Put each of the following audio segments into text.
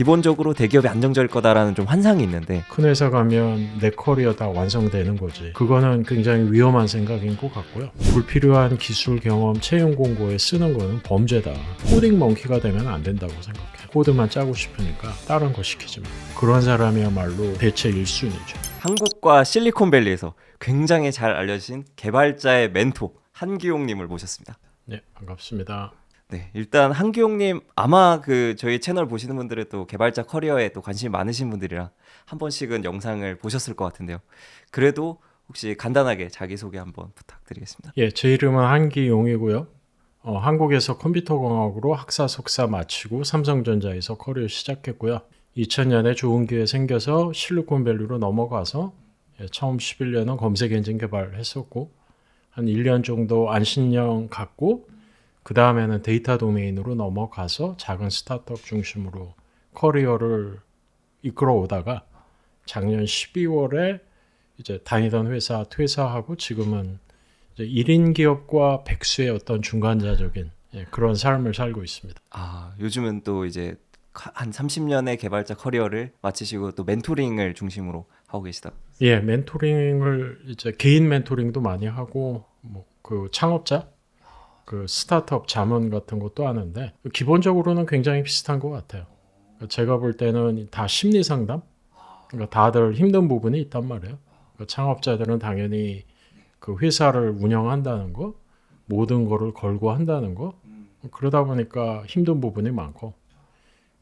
기본적으로 대기업이 안정적일 거다라는 좀 환상이 있는데 큰 회사 가면 내 커리어 다 완성되는 거지. 그거는 굉장히 위험한 생각인 것 같고요. 불필요한 기술 경험 채용 공고에 쓰는 거는 범죄다. 코딩 멍키가 되면 안 된다고 생각해. 코드만 짜고 싶으니까 다른 거 시키지 마. 그런 사람이야말로 대체 1순위죠. 한국과 실리콘밸리에서 굉장히 잘 알려진 개발자의 멘토 한기용님을 모셨습니다. 네, 반갑습니다. 네, 일단 한기용님 아마 그 저희 채널 보시는 분들은 또 개발자 커리어에 또 관심이 많으신 분들이라 한 번씩은 영상을 보셨을 것 같은데요. 그래도 혹시 간단하게 자기소개 한번 부탁드리겠습니다. 예, 제 이름은 한기용이고요. 한국에서 컴퓨터공학으로 학사 석사 마치고 삼성전자에서 커리어 시작했고요. 2000년에 좋은 기회 생겨서 실리콘밸리로 넘어가서 처음 11년은 검색 엔진 개발했었고 한 1년 정도 안신령 갖고 그 다음에는 데이터 도메인으로 넘어가서 작은 스타트업 중심으로 커리어를 이끌어 오다가 작년 12월에 이제 다니던 회사 퇴사하고 지금은 이제 1인 기업과 백수의 어떤 중간자적인 그런 삶을 살고 있습니다. 아, 요즘은 또 이제 한 30년의 개발자 커리어를 마치시고 또 멘토링을 중심으로 하고 계시다. 예, 멘토링을 이제 개인 멘토링도 많이 하고 뭐 그 창업자, 그 스타트업 자문 같은 것도 하는데 기본적으로는 굉장히 비슷한 것 같아요. 제가 볼 때는 다 심리 상담. 그러니까 다들 힘든 부분이 있단 말이에요. 창업자들은 당연히 그 회사를 운영한다는 거, 모든 거를 걸고 한다는 거, 그러다 보니까 힘든 부분이 많고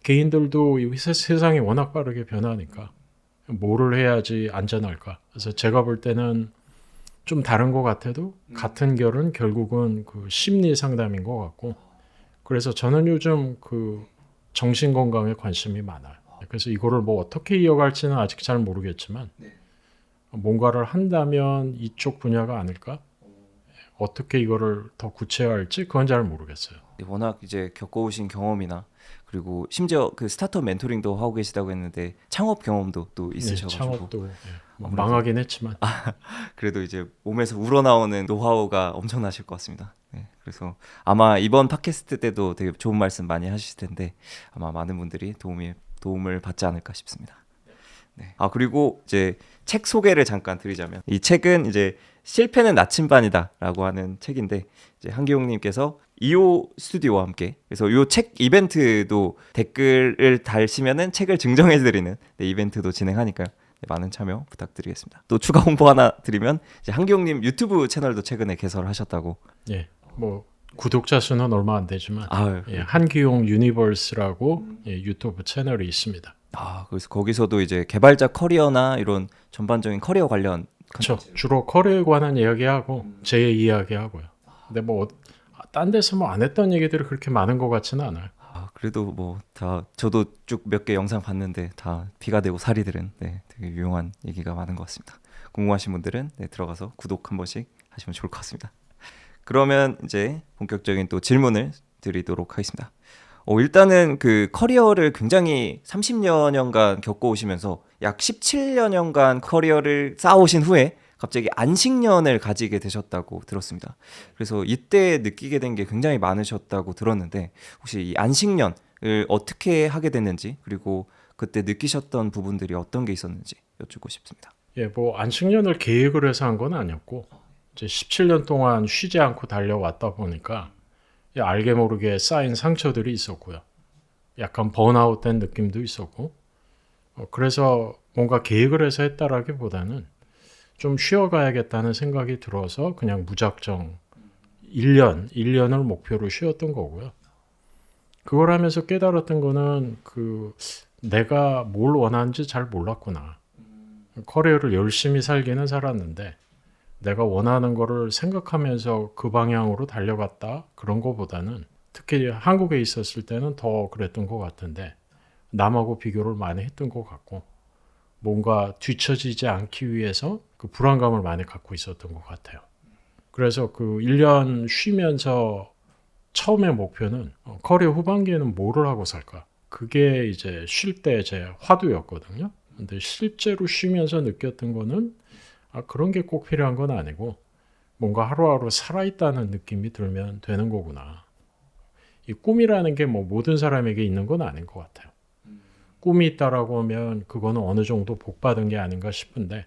개인들도 이 세상이 워낙 빠르게 변하니까 뭐를 해야지 안전할까. 그래서 제가 볼 때는 좀 다른 것 같아도 같은 결은 결국은 그 심리 상담인 것 같고 그래서 저는 요즘 그 정신 건강에 관심이 많아요. 그래서 이거를 뭐 어떻게 이어갈지는 아직 잘 모르겠지만 뭔가를 한다면 이쪽 분야가 아닐까? 어떻게 이거를 더 구체화할지 그건 잘 모르겠어요. 워낙 이제 겪어오신 경험이나 그리고 심지어 그 스타트업 멘토링도 하고 계시다고 했는데 창업 경험도 또 있으셔가지고 창업도 뭐 망하긴 했지만 그래도 이제 몸에서 우러나오는 노하우가 엄청나실 것 같습니다. 네, 그래서 아마 이번 팟캐스트 때도 되게 좋은 말씀 많이 하실 텐데 아마 많은 분들이 도움을 받지 않을까 싶습니다. 네. 아 그리고 이제 책 소개를 잠깐 드리자면 이 책은 이제 실패는 나침반이다라고 하는 책인데 이제 한기용님께서 이오 스튜디오와 함께 그래서 이 책 이벤트도 댓글을 달시면은 책을 증정해드리는 이벤트도 진행하니까요. 네, 많은 참여 부탁드리겠습니다. 또 추가 홍보 하나 드리면 이제 한기용님 유튜브 채널도 최근에 개설하셨다고. 예, 뭐 구독자 수는 얼마 안 되지만 아유, 한기용 유니버스라고 유튜브 채널이 있습니다. 아 그래서 거기서도 이제 개발자 커리어나 이런 전반적인 커리어 관련 그렇죠. 주로 커리어에 관한 이야기하고 제 이야기하고요. 근데 뭐 딴 데서 뭐 안 했던 얘기들이 그렇게 많은 것 같지는 않아요. 아, 그래도 뭐 다 저도 쭉 몇 개 영상 봤는데 다 피가 되고 살이 들은 되게 유용한 얘기가 많은 것 같습니다. 궁금하신 분들은 들어가서 구독 한 번씩 하시면 좋을 것 같습니다. 그러면 이제 본격적인 또 질문을 드리도록 하겠습니다. 일단은 그 커리어를 굉장히 30여 년간 겪어오시면서 약 17여 년간 커리어를 쌓아오신 후에 갑자기 안식년을 가지게 되셨다고 들었습니다. 그래서 이때 느끼게 된 게 굉장히 많으셨다고 들었는데 혹시 이 안식년을 어떻게 하게 됐는지 그리고 그때 느끼셨던 부분들이 어떤 게 있었는지 여쭙고 싶습니다. 예, 뭐 안식년을 계획을 해서 한 건 아니었고 이제 17년 동안 쉬지 않고 달려왔다 보니까 알게 모르게 쌓인 상처들이 있었고요. 약간 번아웃된 느낌도 있었고 그래서 뭔가 계획을 해서 했다라기보다는 좀 쉬어가야겠다는 생각이 들어서 그냥 무작정 1년을 목표로 쉬었던 거고요. 그걸 하면서 깨달았던 거는 내가 뭘 원하는지 잘 몰랐구나. 커리어를 열심히 살기는 살았는데 내가 원하는 거를 생각하면서 그 방향으로 달려갔다 그런 거보다는 특히 한국에 있었을 때는 더 그랬던 것 같은데 남하고 비교를 많이 했던 것 같고 뭔가 뒤처지지 않기 위해서 그 불안감을 많이 갖고 있었던 것 같아요. 그래서 그 1년 쉬면서 처음의 목표는 커리어 후반기에는 뭐를 하고 살까? 그게 이제 쉴 때 제 화두였거든요. 근데 실제로 쉬면서 느꼈던 거는 그런 게 꼭 필요한 건 아니고 뭔가 하루하루 살아있다는 느낌이 들면 되는 거구나. 이 꿈이라는 게 뭐 모든 사람에게 있는 건 아닌 것 같아요. 꿈이 있다라고 하면 그거는 어느 정도 복받은 게 아닌가 싶은데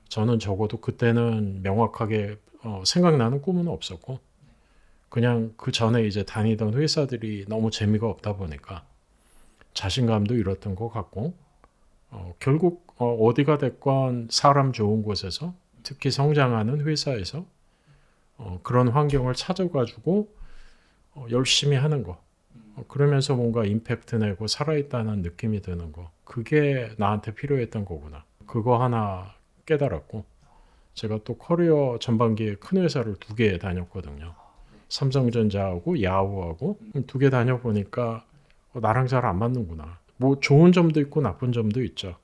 저는 적어도 그때는 명확하게 생각나는 꿈은 없었고 그냥 그 전에 이제 다니던 회사들이 너무 재미가 없다 보니까 자신감도 잃었던 것 같고 결국 어디가 됐건 사람 좋은 곳에서 특히 성장하는 회사에서 그런 환경을 찾아가지고 열심히 하는 거 그러면서 뭔가 임팩트 내고 살아있다는 느낌이 드는 거 그게 나한테 필요했던 거구나 그거 하나 깨달았고 제가 또 커리어 전반기에 큰 회사를 2개 다녔거든요. 삼성전자하고 야후하고 2개 다녀보니까 나랑 잘 안 맞는구나. 뭐 좋은 점도 있고 나쁜 점도 있죠.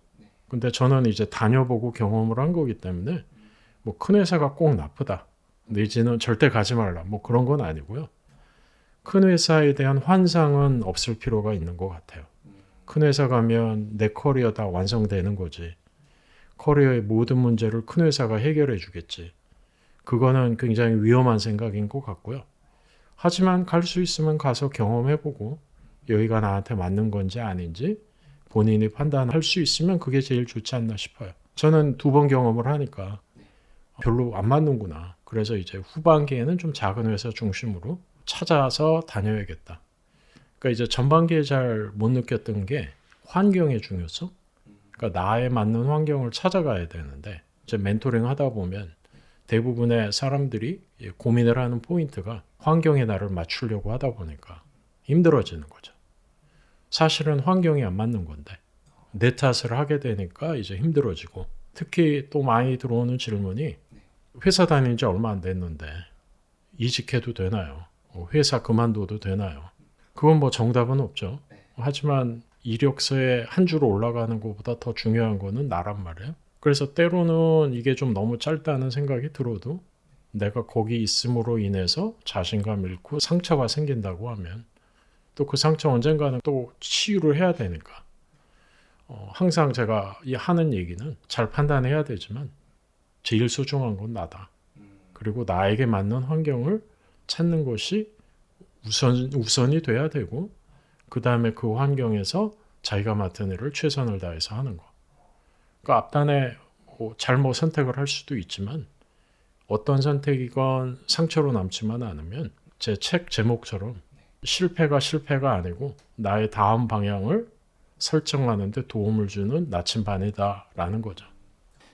근데 저는 이제 다녀보고 경험을 한 거기 때문에 뭐 큰 회사가 꼭 나쁘다. 내지는 절대 가지 말라. 뭐 그런 건 아니고요. 큰 회사에 대한 환상은 없을 필요가 있는 것 같아요. 큰 회사 가면 내 커리어 다 완성되는 거지. 커리어의 모든 문제를 큰 회사가 해결해 주겠지. 그거는 굉장히 위험한 생각인 것 같고요. 하지만 갈 수 있으면 가서 경험해보고 여기가 나한테 맞는 건지 아닌지 본인이 판단할 수 있으면 그게 제일 좋지 않나 싶어요. 저는 2번 경험을 하니까 별로 안 맞는구나. 그래서 이제 후반기에는 좀 작은 회사 중심으로 찾아서 다녀야겠다. 그러니까 이제 전반기에 잘 못 느꼈던 게 환경의 중요성. 그러니까 나에 맞는 환경을 찾아가야 되는데 이제 멘토링 하다 보면 대부분의 사람들이 고민을 하는 포인트가 환경에 나를 맞추려고 하다 보니까 힘들어지는 거죠. 사실은 환경이 안 맞는 건데 내 탓을 하게 되니까 이제 힘들어지고 특히 또 많이 들어오는 질문이 회사 다닌 지 얼마 안 됐는데 이직해도 되나요? 회사 그만둬도 되나요? 그건 뭐 정답은 없죠. 하지만 이력서에 한 줄 올라가는 것보다 더 중요한 거는 나란 말이에요. 그래서 때로는 이게 좀 너무 짧다는 생각이 들어도 내가 거기 있음으로 인해서 자신감 잃고 상처가 생긴다고 하면 또 그 상처 언젠가는 또 치유를 해야 되니까 항상 제가 하는 얘기는 잘 판단해야 되지만 제일 소중한 건 나다. 그리고 나에게 맞는 환경을 찾는 것이 우선이 돼야 되고 그 다음에 그 환경에서 자기가 맡은 일을 최선을 다해서 하는 거. 그러니까 앞단에 잘못 선택을 할 수도 있지만 어떤 선택이건 상처로 남지만 않으면 제 책 제목처럼 실패가 아니고 나의 다음 방향을 설정하는 데 도움을 주는 나침반이다라는 거죠.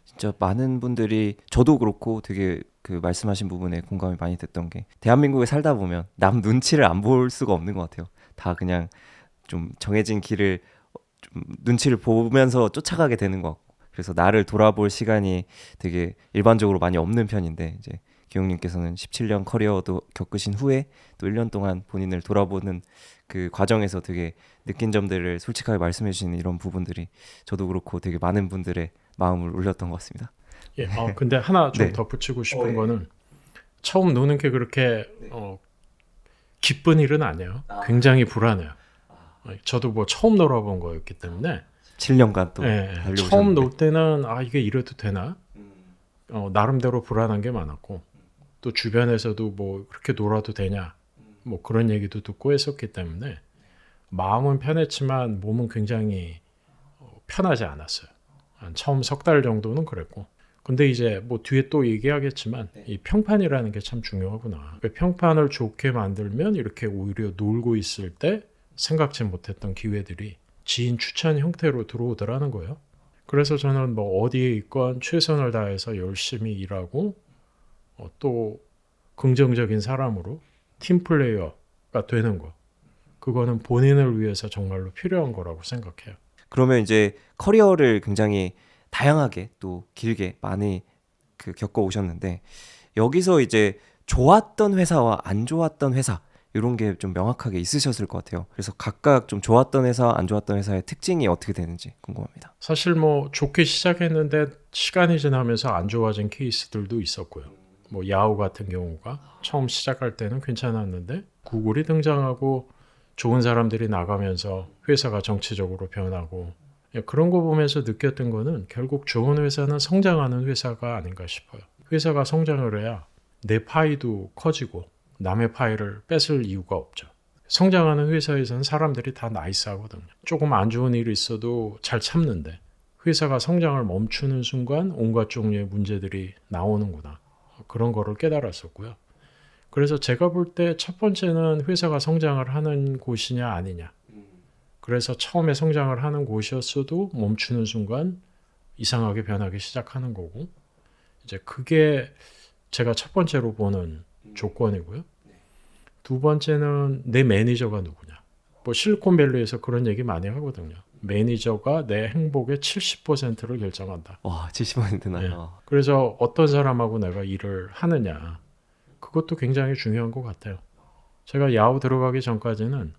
진짜 많은 분들이 저도 그렇고 되게 그 말씀하신 부분에 공감이 많이 됐던 게 대한민국에 살다 보면 남 눈치를 안 볼 수가 없는 것 같아요. 다 그냥 좀 정해진 길을 좀 눈치를 보면서 쫓아가게 되는 것 같고 그래서 나를 돌아볼 시간이 되게 일반적으로 많이 없는 편인데 이제 기용님께서는 17년 커리어도 겪으신 후에 또 1년 동안 본인을 돌아보는 그 과정에서 되게 느낀 점들을 솔직하게 말씀해 주시는 이런 부분들이 저도 그렇고 되게 많은 분들의 마음을 울렸던 것 같습니다. 예, 근데 하나 좀 네. 덧붙이고 싶은 예. 거는 처음 노는 게 그렇게 기쁜 일은 아니에요. 굉장히 불안해요. 저도 뭐 처음 놀아본 거였기 때문에 7년간 또 처음 달려오셨는데 놀 때는 이게 이래도 되나? 나름대로 불안한 게 많았고 또 주변에서도 뭐 그렇게 놀아도 되냐? 뭐 그런 얘기도 듣고 했었기 때문에 마음은 편했지만 몸은 굉장히 편하지 않았어요. 한 처음 3달 정도는 그랬고 근데 이제 뭐 뒤에 또 얘기하겠지만 이 평판이라는 게 참 중요하구나. 평판을 좋게 만들면 이렇게 오히려 놀고 있을 때 생각지 못했던 기회들이 지인 추천 형태로 들어오더라는 거예요. 그래서 저는 뭐 어디에 있건 최선을 다해서 열심히 일하고 또 긍정적인 사람으로 팀플레이어가 되는 거. 그거는 본인을 위해서 정말로 필요한 거라고 생각해요. 그러면 이제 커리어를 굉장히 다양하게 또 길게 많이 그 겪어 오셨는데 여기서 이제 좋았던 회사와 안 좋았던 회사 이런 게 좀 명확하게 있으셨을 것 같아요. 그래서 각각 좀 좋았던 회사, 안 좋았던 회사의 특징이 어떻게 되는지 궁금합니다. 사실 뭐 좋게 시작했는데 시간이 지나면서 안 좋아진 케이스들도 있었고요. 뭐 야후 같은 경우가 처음 시작할 때는 괜찮았는데 구글이 등장하고 좋은 사람들이 나가면서 회사가 정치적으로 변하고 그런 거 보면서 느꼈던 거는 결국 좋은 회사는 성장하는 회사가 아닌가 싶어요. 회사가 성장을 해야 내 파이도 커지고 남의 파이를 뺏을 이유가 없죠. 성장하는 회사에서는 사람들이 다 나이스하거든요. 조금 안 좋은 일이 있어도 잘 참는데 회사가 성장을 멈추는 순간 온갖 종류의 문제들이 나오는구나. 그런 거를 깨달았었고요. 그래서 제가 볼 때 첫 번째는 회사가 성장을 하는 곳이냐 아니냐. 그래서 처음에 성장을 하는 곳이었어도 멈추는 순간 이상하게 변하기 시작하는 거고, 이제 그게 제가 첫 번째로 보는 조건이고요. 두 번째는 내 매니저가 누구냐. 뭐 실리콘밸리에서 그런 얘기 많이 하거든요. 매니저가 내 행복의 70%를 결정한다. 와, 70%나. 네. 그래서 어떤 사람하고 내가 일을 하느냐. 그것도 굉장히 중요한 것 같아요. 제가 야후 들어가기 전까지는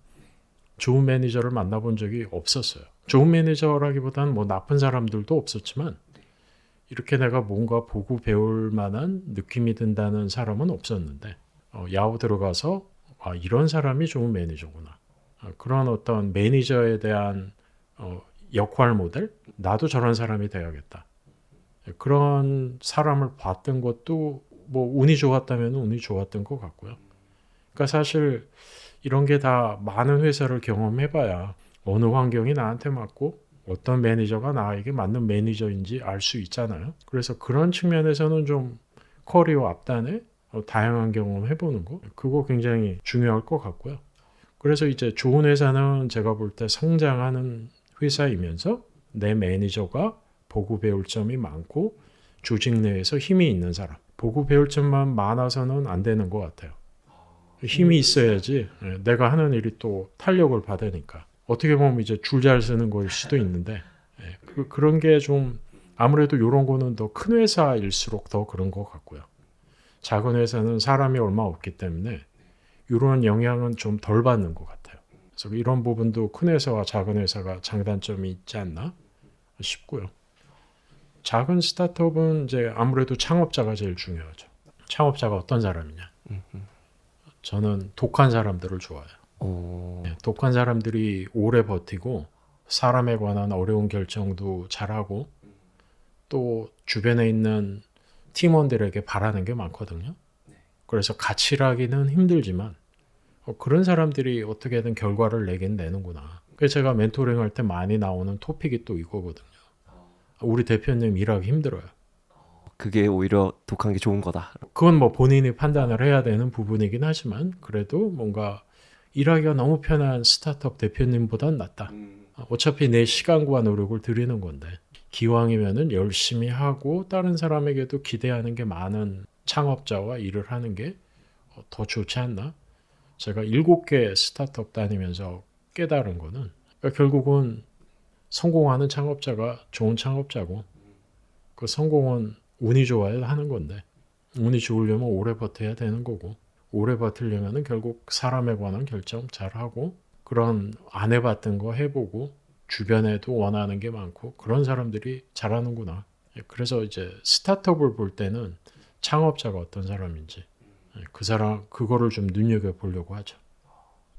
좋은 매니저를 만나본 적이 없었어요. 좋은 매니저라기보다는 뭐 나쁜 사람들도 없었지만 이렇게 내가 뭔가 보고 배울 만한 느낌이 든다는 사람은 없었는데 야후 들어가서 이런 사람이 좋은 매니저구나. 그런 어떤 매니저에 대한 역할 모델? 나도 저런 사람이 돼야겠다. 그런 사람을 봤던 것도 뭐 운이 좋았다면 운이 좋았던 것 같고요. 그러니까 사실 이런 게 다 많은 회사를 경험해봐야 어느 환경이 나한테 맞고 어떤 매니저가 나에게 맞는 매니저인지 알 수 있잖아요. 그래서 그런 측면에서는 좀 커리어 앞단에 다양한 경험 해보는 거 그거 굉장히 중요할 것 같고요. 그래서 이제 좋은 회사는 제가 볼 때 성장하는 회사이면서 내 매니저가 보고 배울 점이 많고 조직 내에서 힘이 있는 사람. 보고 배울 점만 많아서는 안 되는 것 같아요. 힘이 있어야지 내가 하는 일이 또 탄력을 받으니까. 어떻게 보면 이제 줄 잘 쓰는 거일 수도 있는데 그런 게 좀 아무래도 이런 거는 더 큰 회사일수록 더 그런 것 같고요. 작은 회사는 사람이 얼마 없기 때문에 이런 영향은 좀 덜 받는 것 같아요. 그래서 이런 부분도 큰 회사와 작은 회사가 장단점이 있지 않나 싶고요. 작은 스타트업은 이제 아무래도 창업자가 제일 중요하죠. 창업자가 어떤 사람이냐. 저는 독한 사람들을 좋아해요. 독한 사람들이 오래 버티고 사람에 관한 어려운 결정도 잘하고 또 주변에 있는 팀원들에게 바라는 게 많거든요. 그래서 같이 일하기는 힘들지만 그런 사람들이 어떻게든 결과를 내긴 내는구나. 그래서 제가 멘토링 할 때 많이 나오는 토픽이 또 이거거든요. 우리 대표님 일하기 힘들어요. 그게 오히려 독한 게 좋은 거다. 그건 뭐 본인이 판단을 해야 되는 부분이긴 하지만 그래도 뭔가 일하기가 너무 편한 스타트업 대표님보단 낫다. 어차피 내 시간과 노력을 들이는 건데 기왕이면은 열심히 하고 다른 사람에게도 기대하는 게 많은 창업자와 일을 하는 게 더 좋지 않나? 제가 7개 스타트업 다니면서 깨달은 거는 그러니까 결국은 성공하는 창업자가 좋은 창업자고 그 성공은 운이 좋아야 하는 건데 운이 좋으려면 오래 버텨야 되는 거고 오래 버티려면 결국 사람에 관한 결정 잘하고 그런 안 해봤던 거 해보고 주변에도 원하는 게 많고 그런 사람들이 잘하는구나. 그래서 이제 스타트업을 볼 때는 창업자가 어떤 사람인지 그 사람 그거를 좀 눈여겨보려고 하죠.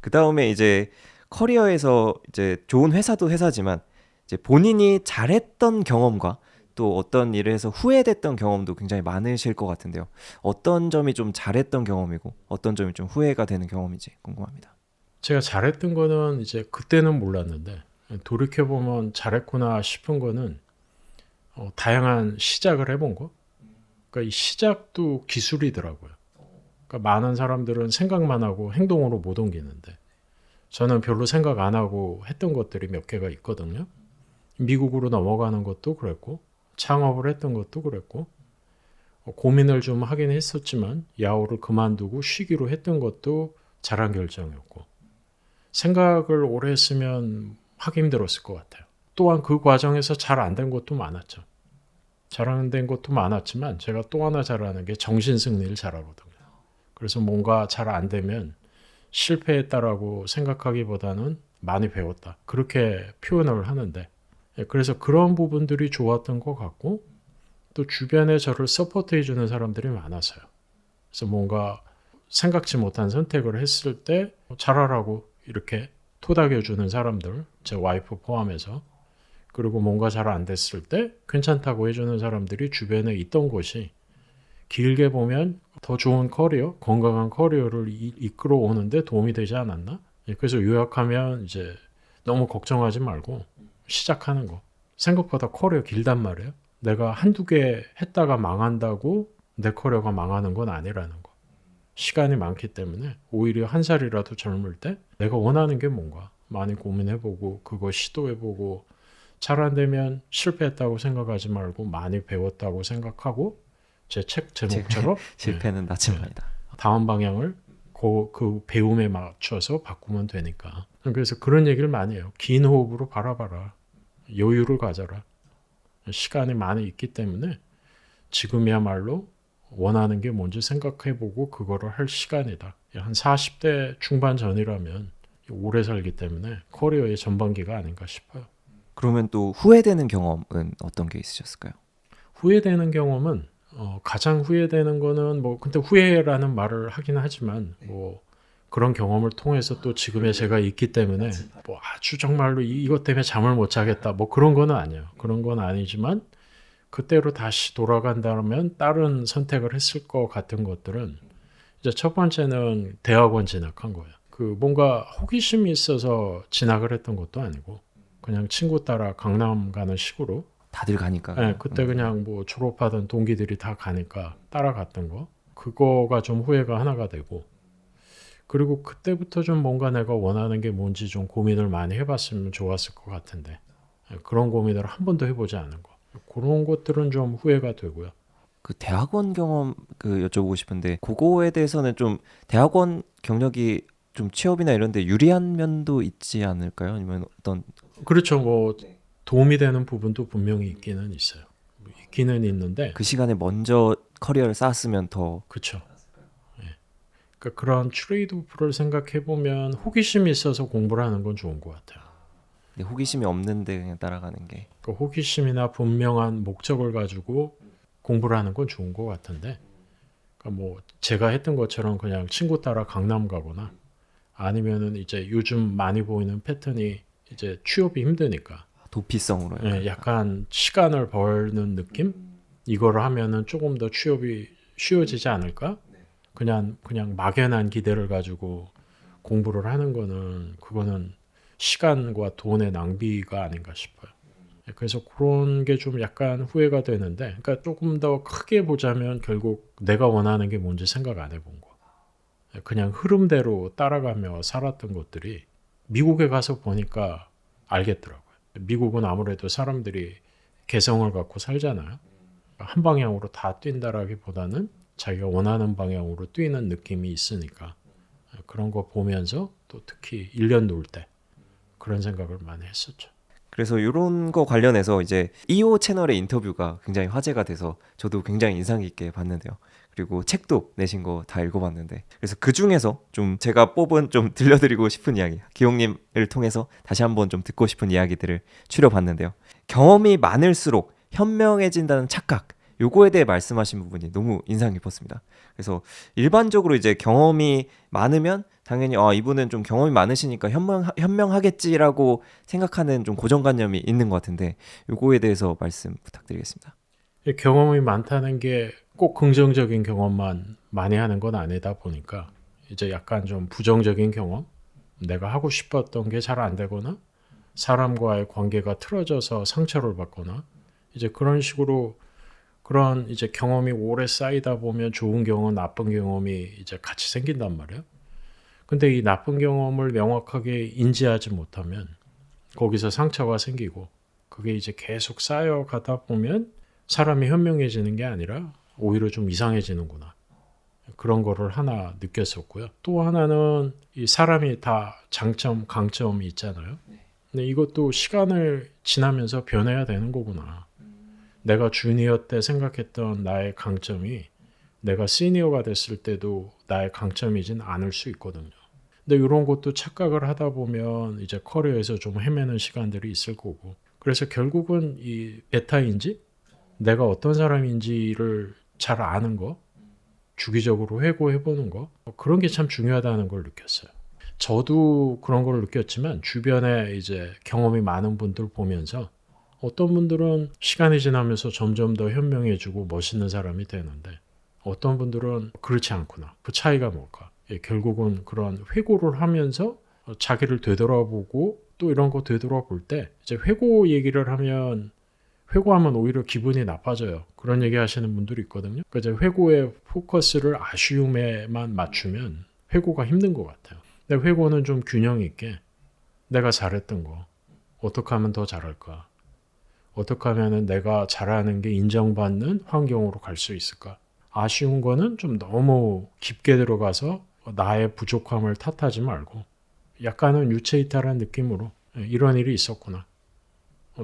그 다음에 이제 커리어에서 이제 좋은 회사도 회사지만 이제 본인이 잘했던 경험과 또 어떤 일을 해서 후회됐던 경험도 굉장히 많으실 것 같은데요. 어떤 점이 좀 잘했던 경험이고 어떤 점이 좀 후회가 되는 경험인지 궁금합니다. 제가 잘했던 거는 이제 그때는 몰랐는데 돌이켜보면 잘했구나 싶은 거는 다양한 시작을 해본 거. 그러니까 이 시작도 기술이더라고요. 그러니까 많은 사람들은 생각만 하고 행동으로 못 옮기는데 저는 별로 생각 안 하고 했던 것들이 몇 개가 있거든요. 미국으로 넘어가는 것도 그랬고 창업을 했던 것도 그랬고 고민을 좀 하긴 했었지만 야후를 그만두고 쉬기로 했던 것도 잘한 결정이었고 생각을 오래 했으면 하기 힘들었을 것 같아요. 또한 그 과정에서 잘 안 된 것도 많았죠. 잘 안 된 것도 많았지만 제가 또 하나 잘하는 게 정신승리를 잘하거든요. 그래서 뭔가 잘 안 되면 실패했다라고 생각하기보다는 많이 배웠다. 그렇게 표현을 하는데 그래서 그런 부분들이 좋았던 것 같고 또 주변에 저를 서포트해 주는 사람들이 많았어요. 그래서 뭔가 생각지 못한 선택을 했을 때 잘하라고 이렇게 토닥여 주는 사람들, 제 와이프 포함해서 그리고 뭔가 잘 안 됐을 때 괜찮다고 해주는 사람들이 주변에 있던 것이 길게 보면 더 좋은 커리어, 건강한 커리어를 이끌어 오는데 도움이 되지 않았나? 그래서 요약하면 이제 너무 걱정하지 말고 시작하는 거. 생각보다 커리어 길단 말이에요. 내가 한두 개 했다가 망한다고 내 커리어가 망하는 건 아니라는 거. 시간이 많기 때문에 오히려 한 살이라도 젊을 때 내가 원하는 게 뭔가 많이 고민해보고 그거 시도해보고 잘 안 되면 실패했다고 생각하지 말고 많이 배웠다고 생각하고 제 책 제목처럼 실패는 나침반이다. 다음 방향을 그 배움에 맞춰서 바꾸면 되니까. 그래서 그런 얘기를 많이 해요. 긴 호흡으로 바라봐라. 여유를 가져라. 시간이 많이 있기 때문에 지금이야말로 원하는 게 뭔지 생각해보고 그거를 할 시간이다. 한 40대 중반 전이라면 오래 살기 때문에 커리어의 전반기가 아닌가 싶어요. 그러면 또 후회되는 경험은 어떤 게 있으셨을까요? 후회되는 경험은 가장 후회되는 거는 뭐 근데 후회라는 말을 하긴 하지만 뭐 그런 경험을 통해서 또 지금의 제가 있기 때문에 뭐 아주 정말로 이것 때문에 잠을 못 자겠다 뭐 그런 거는 아니에요. 그런 건 아니지만 그때로 다시 돌아간다면 다른 선택을 했을 것 같은 것들은 이제 첫 번째는 대학원 진학한 거예요. 그 뭔가 호기심이 있어서 진학을 했던 것도 아니고 그냥 친구 따라 강남 가는 식으로 다들 가니까. 네, 그때 그냥 뭐 졸업하던 동기들이 다 가니까 따라갔던 거. 그거가 좀 후회가 하나가 되고 그리고 그때부터 좀 뭔가 내가 원하는 게 뭔지 좀 고민을 많이 해봤으면 좋았을 것 같은데 그런 고민을 한 번도 해보지 않은 거. 그런 것들은 좀 후회가 되고요. 그 대학원 경험 그 여쭤보고 싶은데 그거에 대해서는 좀 대학원 경력이 좀 취업이나 이런 데 유리한 면도 있지 않을까요? 아니면 어떤 그렇죠. 뭐 도움이 되는 부분도 분명히 있기는 있어요. 있기는 있는데 그 시간에 먼저 커리어를 쌓았으면 더 그렇죠. 그러니까 그런 트레이드오프를 생각해 보면 호기심이 있어서 공부를 하는 건 좋은 것 같아요. 호기심이 없는데 그냥 따라가는 게. 그 호기심이나 분명한 목적을 가지고 공부를 하는 건 좋은 것 같은데, 그러니까 뭐 제가 했던 것처럼 그냥 친구 따라 강남 가거나 아니면은 이제 요즘 많이 보이는 패턴이 이제 취업이 힘드니까 도피성으로 약간 시간을 벌는 느낌? 이거를 하면은 조금 더 취업이 쉬워지지 않을까? 그냥 막연한 기대를 가지고 공부를 하는 거는 그거는 시간과 돈의 낭비가 아닌가 싶어요. 그래서 그런 게 좀 약간 후회가 되는데, 그러니까 조금 더 크게 보자면 결국 내가 원하는 게 뭔지 생각 안 해본 거. 그냥 흐름대로 따라가며 살았던 것들이 미국에 가서 보니까 알겠더라고요. 미국은 아무래도 사람들이 개성을 갖고 살잖아요. 한 방향으로 다 뛴다라기보다는 자기가 원하는 방향으로 뛰는 느낌이 있으니까 그런 거 보면서 또 특히 1년 놀 때 그런 생각을 많이 했었죠. 그래서 이런 거 관련해서 이제 EO 채널의 인터뷰가 굉장히 화제가 돼서 저도 굉장히 인상 깊게 봤는데요. 그리고 책도 내신 거 다 읽어봤는데 그래서 그 중에서 좀 제가 뽑은 좀 들려드리고 싶은 이야기 기용님을 통해서 다시 한번 좀 듣고 싶은 이야기들을 추려봤는데요. 경험이 많을수록 현명해진다는 착각 요거에 대해 말씀하신 부분이 너무 인상 깊었습니다. 그래서 일반적으로 이제 경험이 많으면 당연히 이분은 좀 경험이 많으시니까 현명하겠지라고 생각하는 좀 고정관념이 있는 것 같은데 요거에 대해서 말씀 부탁드리겠습니다. 경험이 많다는 게 꼭 긍정적인 경험만 많이 하는 건 아니다 보니까 이제 약간 좀 부정적인 경험, 내가 하고 싶었던 게 잘 안 되거나 사람과의 관계가 틀어져서 상처를 받거나 이제 그런 식으로 그런 이제 경험이 오래 쌓이다 보면 좋은 경험, 나쁜 경험이 이제 같이 생긴단 말이에요. 근데 이 나쁜 경험을 명확하게 인지하지 못하면 거기서 상처가 생기고 그게 이제 계속 쌓여가다 보면 사람이 현명해지는 게 아니라 오히려 좀 이상해지는구나. 그런 거를 하나 느꼈었고요. 또 하나는 이 사람이 다 장점, 강점이 있잖아요. 근데 이것도 시간을 지나면서 변해야 되는 거구나. 내가 주니어 때 생각했던 나의 강점이 내가 시니어가 됐을 때도 나의 강점이진 않을 수 있거든요. 근데 이런 것도 착각을 하다 보면 이제 커리어에서 좀 헤매는 시간들이 있을 거고. 그래서 결국은 이 베타인지 내가 어떤 사람인지를 잘 아는 거, 주기적으로 회고해보는 거, 그런 게 참 중요하다는 걸 느꼈어요. 저도 그런 걸 느꼈지만 주변에 이제 경험이 많은 분들 보면서 어떤 분들은 시간이 지나면서 점점 더 현명해지고 멋있는 사람이 되는데 어떤 분들은 그렇지 않구나. 그 차이가 뭘까? 결국은 그런 회고를 하면서 자기를 되돌아보고 또 이런 거 되돌아볼 때 이제 회고 얘기를 하면 회고하면 오히려 기분이 나빠져요. 그런 얘기 하시는 분들이 있거든요. 그러니까 이제 회고의 포커스를 아쉬움에만 맞추면 회고가 힘든 것 같아요. 근데 회고는 좀 균형 있게 내가 잘했던 거 어떻게 하면 더 잘할까? 어떻게 하면 내가 잘하는 게 인정받는 환경으로 갈 수 있을까? 아쉬운 거는 좀 너무 깊게 들어가서 나의 부족함을 탓하지 말고 약간은 유체이탈한 느낌으로 이런 일이 있었구나.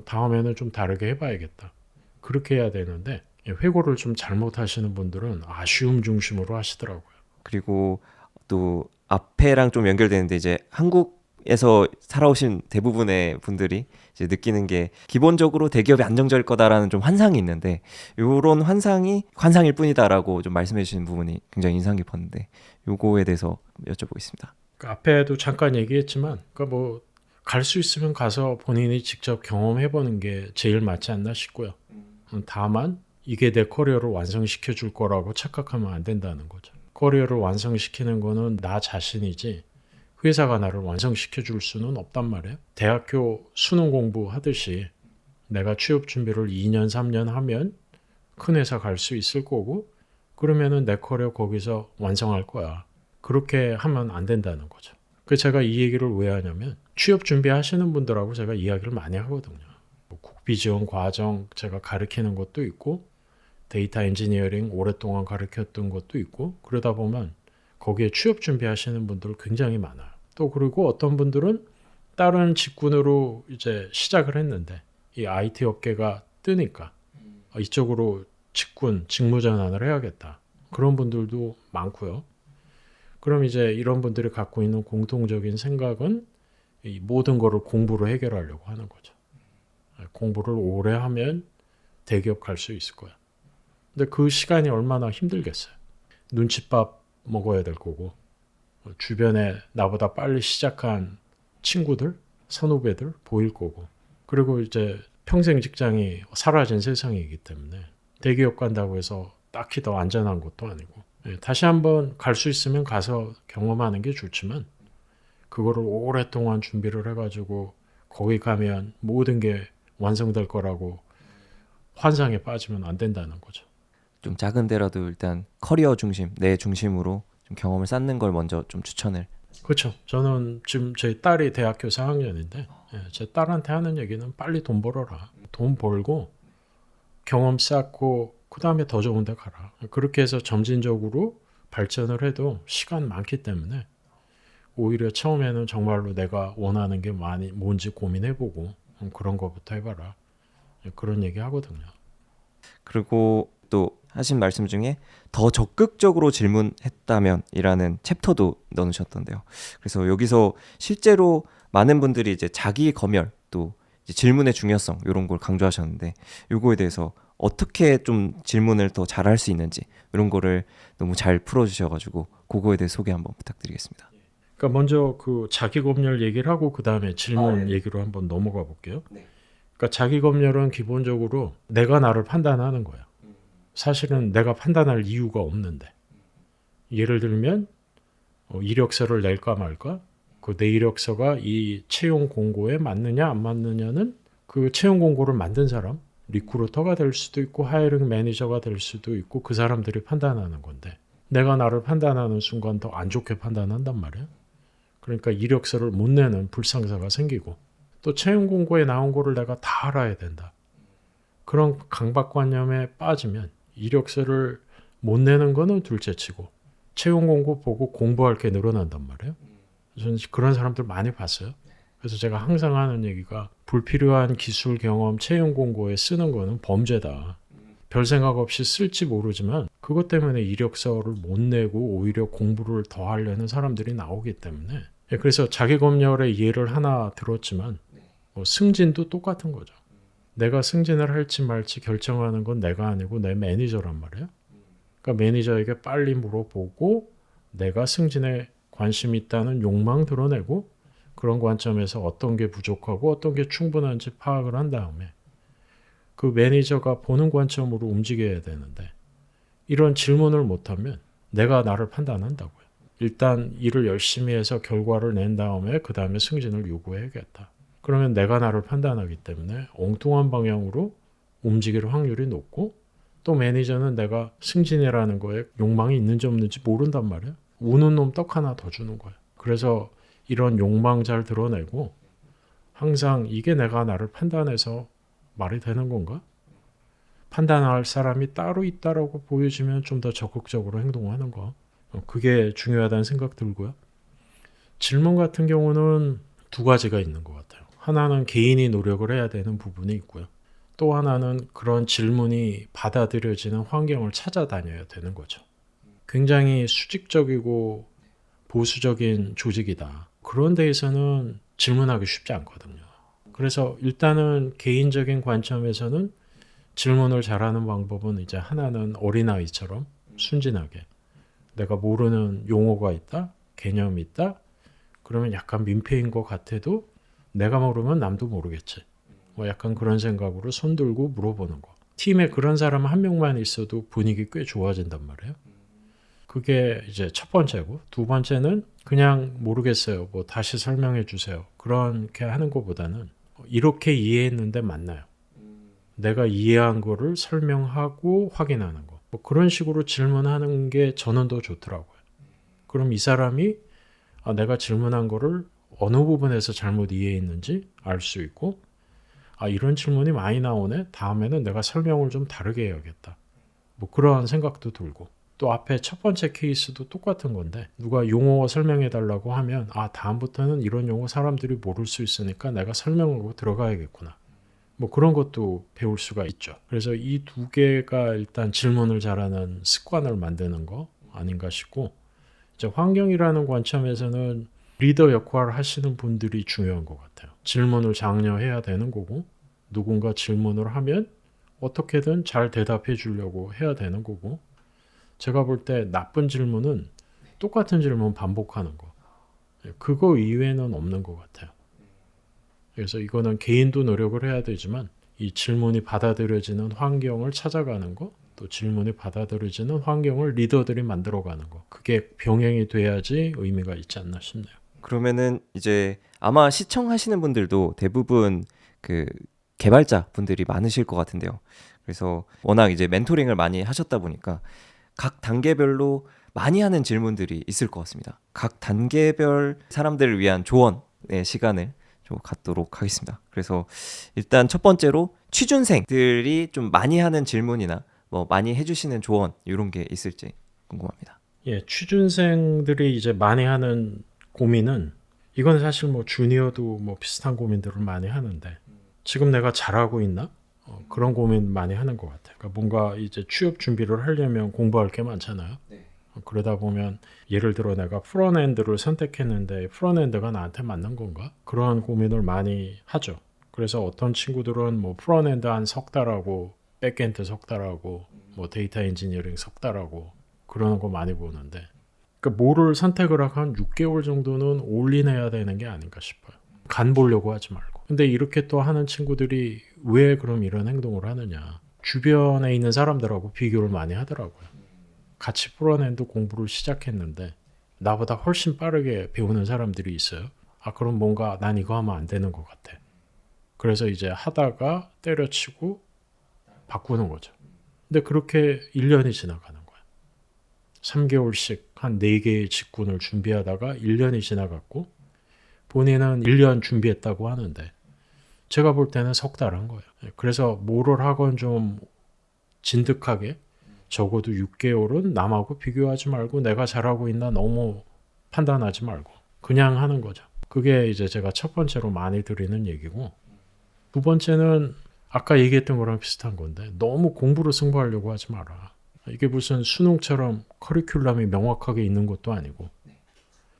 다음에는 좀 다르게 해봐야겠다. 그렇게 해야 되는데 회고를 좀 잘못하시는 분들은 아쉬움 중심으로 하시더라고요. 그리고 또 앞에랑 좀 연결되는데 이제 한국에서 살아오신 대부분의 분들이 이제 느끼는 게 기본적으로 대기업이 안정적일 거다라는 좀 환상이 있는데 요런 환상이 환상일 뿐이다라고 좀 말씀해 주시는 부분이 굉장히 인상 깊었는데 요거에 대해서 여쭤보겠습니다. 그 앞에도 잠깐 얘기했지만 그러니까 뭐 갈 수 있으면 가서 본인이 직접 경험해 보는 게 제일 맞지 않나 싶고요. 다만 이게 내 커리어를 완성시켜 줄 거라고 착각하면 안 된다는 거죠. 커리어를 완성시키는 거는 나 자신이지 회사가 나를 완성시켜 줄 수는 없단 말이에요. 대학교 수능 공부하듯이 내가 취업 준비를 2년, 3년 하면 큰 회사 갈 수 있을 거고 그러면은 내 커리어 거기서 완성할 거야. 그렇게 하면 안 된다는 거죠. 그 제가 이 얘기를 왜 하냐면 취업 준비하시는 분들하고 제가 이야기를 많이 하거든요. 뭐 국비 지원 과정 제가 가르치는 것도 있고 데이터 엔지니어링 오랫동안 가르쳤던 것도 있고 그러다 보면 거기에 취업 준비하시는 분들 굉장히 많아요. 또 그리고 어떤 분들은 다른 직군으로 이제 시작을 했는데 이 IT 업계가 뜨니까 이쪽으로 직군, 직무 전환을 해야겠다. 그런 분들도 많고요. 그럼 이제 이런 분들이 갖고 있는 공통적인 생각은 이 모든 거를 공부로 해결하려고 하는 거죠. 공부를 오래 하면 대기업 갈 수 있을 거야. 근데 그 시간이 얼마나 힘들겠어요. 눈칫밥 먹어야 될 거고 주변에 나보다 빨리 시작한 친구들, 선후배들 보일 거고 그리고 이제 평생 직장이 사라진 세상이기 때문에 대기업 간다고 해서 딱히 더 안전한 것도 아니고 다시 한번 갈 수 있으면 가서 경험하는 게 좋지만 그거를 오랫동안 준비를 해가지고 거기 가면 모든 게 완성될 거라고 환상에 빠지면 안 된다는 거죠. 좀 작은 데라도 일단 커리어 중심, 내 중심으로 좀 경험을 쌓는 걸 먼저 좀 추천을. 그렇죠. 저는 지금 제 딸이 대학교 4학년인데 제 딸한테 하는 얘기는 빨리 돈 벌어라. 돈 벌고 경험 쌓고 그 다음에 더 좋은 데 가라. 그렇게 해서 점진적으로 발전을 해도 시간 많기 때문에 오히려 처음에는 정말로 내가 원하는 게 뭔지 고민해보고 그런 거부터 해봐라. 그런 얘기 하거든요. 그리고 또 하신 말씀 중에 더 적극적으로 질문했다면 이라는 챕터도 넣으셨던데요. 그래서 여기서 실제로 많은 분들이 이제 자기 검열 또 이제 질문의 중요성 이런 걸 강조하셨는데 요거에 대해서 어떻게 좀 질문을 더 잘할 수 있는지 이런 거를 너무 잘 풀어주셔가지고 그거에 대해 소개 한번 부탁드리겠습니다. 그러니까 먼저 그 자기 검열 얘기를 하고 그 다음에 질문 얘기로 한번 넘어가 볼게요. 그러니까 자기 검열은 기본적으로 내가 나를 판단하는 거예요. 사실은 내가 판단할 이유가 없는데 예를 들면 이력서를 낼까 말까 그 내 이력서가 이 채용 공고에 맞느냐 안 맞느냐는 그 채용 공고를 만든 사람 리크루터가 될 수도 있고 하이링 매니저가 될 수도 있고 그 사람들이 판단하는 건데 내가 나를 판단하는 순간 더 안 좋게 판단한단 말이에요. 그러니까 이력서를 못 내는 불상사가 생기고 또 채용 공고에 나온 거를 내가 다 알아야 된다. 그런 강박관념에 빠지면 이력서를 못 내는 거는 둘째치고 채용 공고 보고 공부할 게 늘어난단 말이에요. 저는 그런 사람들 많이 봤어요. 그래서 제가 항상 하는 얘기가 불필요한 기술 경험 채용 공고에 쓰는 거는 범죄다. 별 생각 없이 쓸지 모르지만 그것 때문에 이력서를 못 내고 오히려 공부를 더 하려는 사람들이 나오기 때문에 그래서 자기 검열의 예를 하나 들었지만 승진도 똑같은 거죠. 내가 승진을 할지 말지 결정하는 건 내가 아니고 내 매니저란 말이에요. 그러니까 매니저에게 빨리 물어보고 내가 승진에 관심 있다는 욕망 드러내고 그런 관점에서 어떤 게 부족하고 어떤 게 충분한지 파악을 한 다음에 그 매니저가 보는 관점으로 움직여야 되는데 이런 질문을 못하면 내가 나를 판단한다고요. 일단 일을 열심히 해서 결과를 낸 다음에 그 다음에 승진을 요구해야겠다. 그러면 내가 나를 판단하기 때문에 엉뚱한 방향으로 움직일 확률이 높고 또 매니저는 내가 승진이라는 거에 욕망이 있는지 없는지 모른단 말이야. 우는 놈 떡 하나 더 주는 거야. 그래서 이런 욕망 잘 드러내고 항상 이게 내가 나를 판단해서 말이 되는 건가? 판단할 사람이 따로 있다라고 보여지면 좀 더 적극적으로 행동하는 거. 그게 중요하다는 생각 들고요. 질문 같은 경우는 두 가지가 있는 것 같아요. 하나는 개인이 노력을 해야 되는 부분이 있고요. 또 하나는 그런 질문이 받아들여지는 환경을 찾아다녀야 되는 거죠. 굉장히 수직적이고 보수적인 조직이다. 그런 데에서는 질문하기 쉽지 않거든요. 그래서 일단은 개인적인 관점에서는 질문을 잘하는 방법은 이제 하나는 어린아이처럼 순진하게 내가 모르는 용어가 있다, 개념이 있다, 그러면 약간 민폐인 것 같아도 내가 모르면 남도 모르겠지. 뭐 약간 그런 생각으로 손 들고 물어보는 거. 팀에 그런 사람 한 명만 있어도 분위기 꽤 좋아진단 말이에요. 그게 이제 첫 번째고, 두 번째는 그냥 모르겠어요. 뭐 다시 설명해 주세요. 그렇게 하는 것보다는 이렇게 이해했는데 맞나요? 내가 이해한 거를 설명하고 확인하는 거. 뭐 그런 식으로 질문하는 게 저는 더 좋더라고요. 그럼 이 사람이 내가 질문한 거를 어느 부분에서 잘못 이해했는지 알 수 있고, 이런 질문이 많이 나오네. 다음에는 내가 설명을 좀 다르게 해야겠다. 뭐 그런 생각도 들고. 또 앞에 첫 번째 케이스도 똑같은 건데 누가 용어 설명해 달라고 하면 다음부터는 이런 용어 사람들이 모를 수 있으니까 내가 설명하고 들어가야겠구나. 뭐 그런 것도 배울 수가 있죠. 그래서 이 두 개가 일단 질문을 잘하는 습관을 만드는 거 아닌가 싶고, 이제 환경이라는 관점에서는 리더 역할을 하시는 분들이 중요한 것 같아요. 질문을 장려해야 되는 거고, 누군가 질문을 하면 어떻게든 잘 대답해 주려고 해야 되는 거고, 제가 볼 때 나쁜 질문은 똑같은 질문 반복하는 거. 그거 이외에는 없는 것 같아요. 그래서 이거는 개인도 노력을 해야 되지만 이 질문이 받아들여지는 환경을 찾아가는 거, 또 질문이 받아들여지는 환경을 리더들이 만들어가는 거. 그게 병행이 돼야지 의미가 있지 않나 싶네요. 그러면은 이제 아마 시청하시는 분들도 대부분 그 개발자 분들이 많으실 것 같은데요. 그래서 워낙 이제 멘토링을 많이 하셨다 보니까 각 단계별로 많이 하는 질문들이 있을 것 같습니다. 각 단계별 사람들을 위한 조언의 시간을 좀 갖도록 하겠습니다. 그래서 일단 첫 번째로 취준생들이 좀 많이 하는 질문이나 뭐 많이 해주시는 조언 이런 게 있을지 궁금합니다. 예, 취준생들이 이제 많이 하는 고민은, 이건 사실 뭐 주니어도 뭐 비슷한 고민들을 많이 하는데 지금 내가 잘하고 있나? 그런 고민 많이 하는 것 같아요. 그러니까 뭔가 이제 취업 준비를 하려면 공부할 게 많잖아요. 그러다 보면 예를 들어 내가 프론엔드를 선택했는데 프론엔드가 나한테 맞는 건가? 그런 고민을 많이 하죠. 그래서 어떤 친구들은 뭐 프론엔드 한 석 달하고 백엔드 석 달하고 뭐 데이터 엔지니어링 석 달하고 그러는 거 많이 보는데, 그러니까 뭐를 선택을 하고 한 6개월 정도는 올인해야 되는 게 아닌가 싶어요. 간 보려고 하지 말고. 근데 이렇게 또 하는 친구들이 왜 그럼 이런 행동을 하느냐? 주변에 있는 사람들하고 비교를 많이 하더라고요. 같이 프론엔드 공부를 시작했는데 나보다 훨씬 빠르게 배우는 사람들이 있어요. 그럼 뭔가 난 이거 하면 안 되는 것 같아. 그래서 이제 하다가 때려치고 바꾸는 거죠. 근데 그렇게 1년이 지나가는 거야. 3개월씩 한 4개의 직군을 준비하다가 1년이 지나갔고, 본인은 1년 준비했다고 하는데 제가 볼 때는 석 달 한 거예요. 그래서 뭐를 하건 좀 진득하게, 적어도 6개월은 남하고 비교하지 말고 내가 잘하고 있나 너무 판단하지 말고 그냥 하는 거죠. 그게 이제 제가 첫 번째로 많이 드리는 얘기고, 두 번째는 아까 얘기했던 거랑 비슷한 건데 너무 공부로 승부하려고 하지 마라. 이게 무슨 수능처럼 커리큘럼이 명확하게 있는 것도 아니고,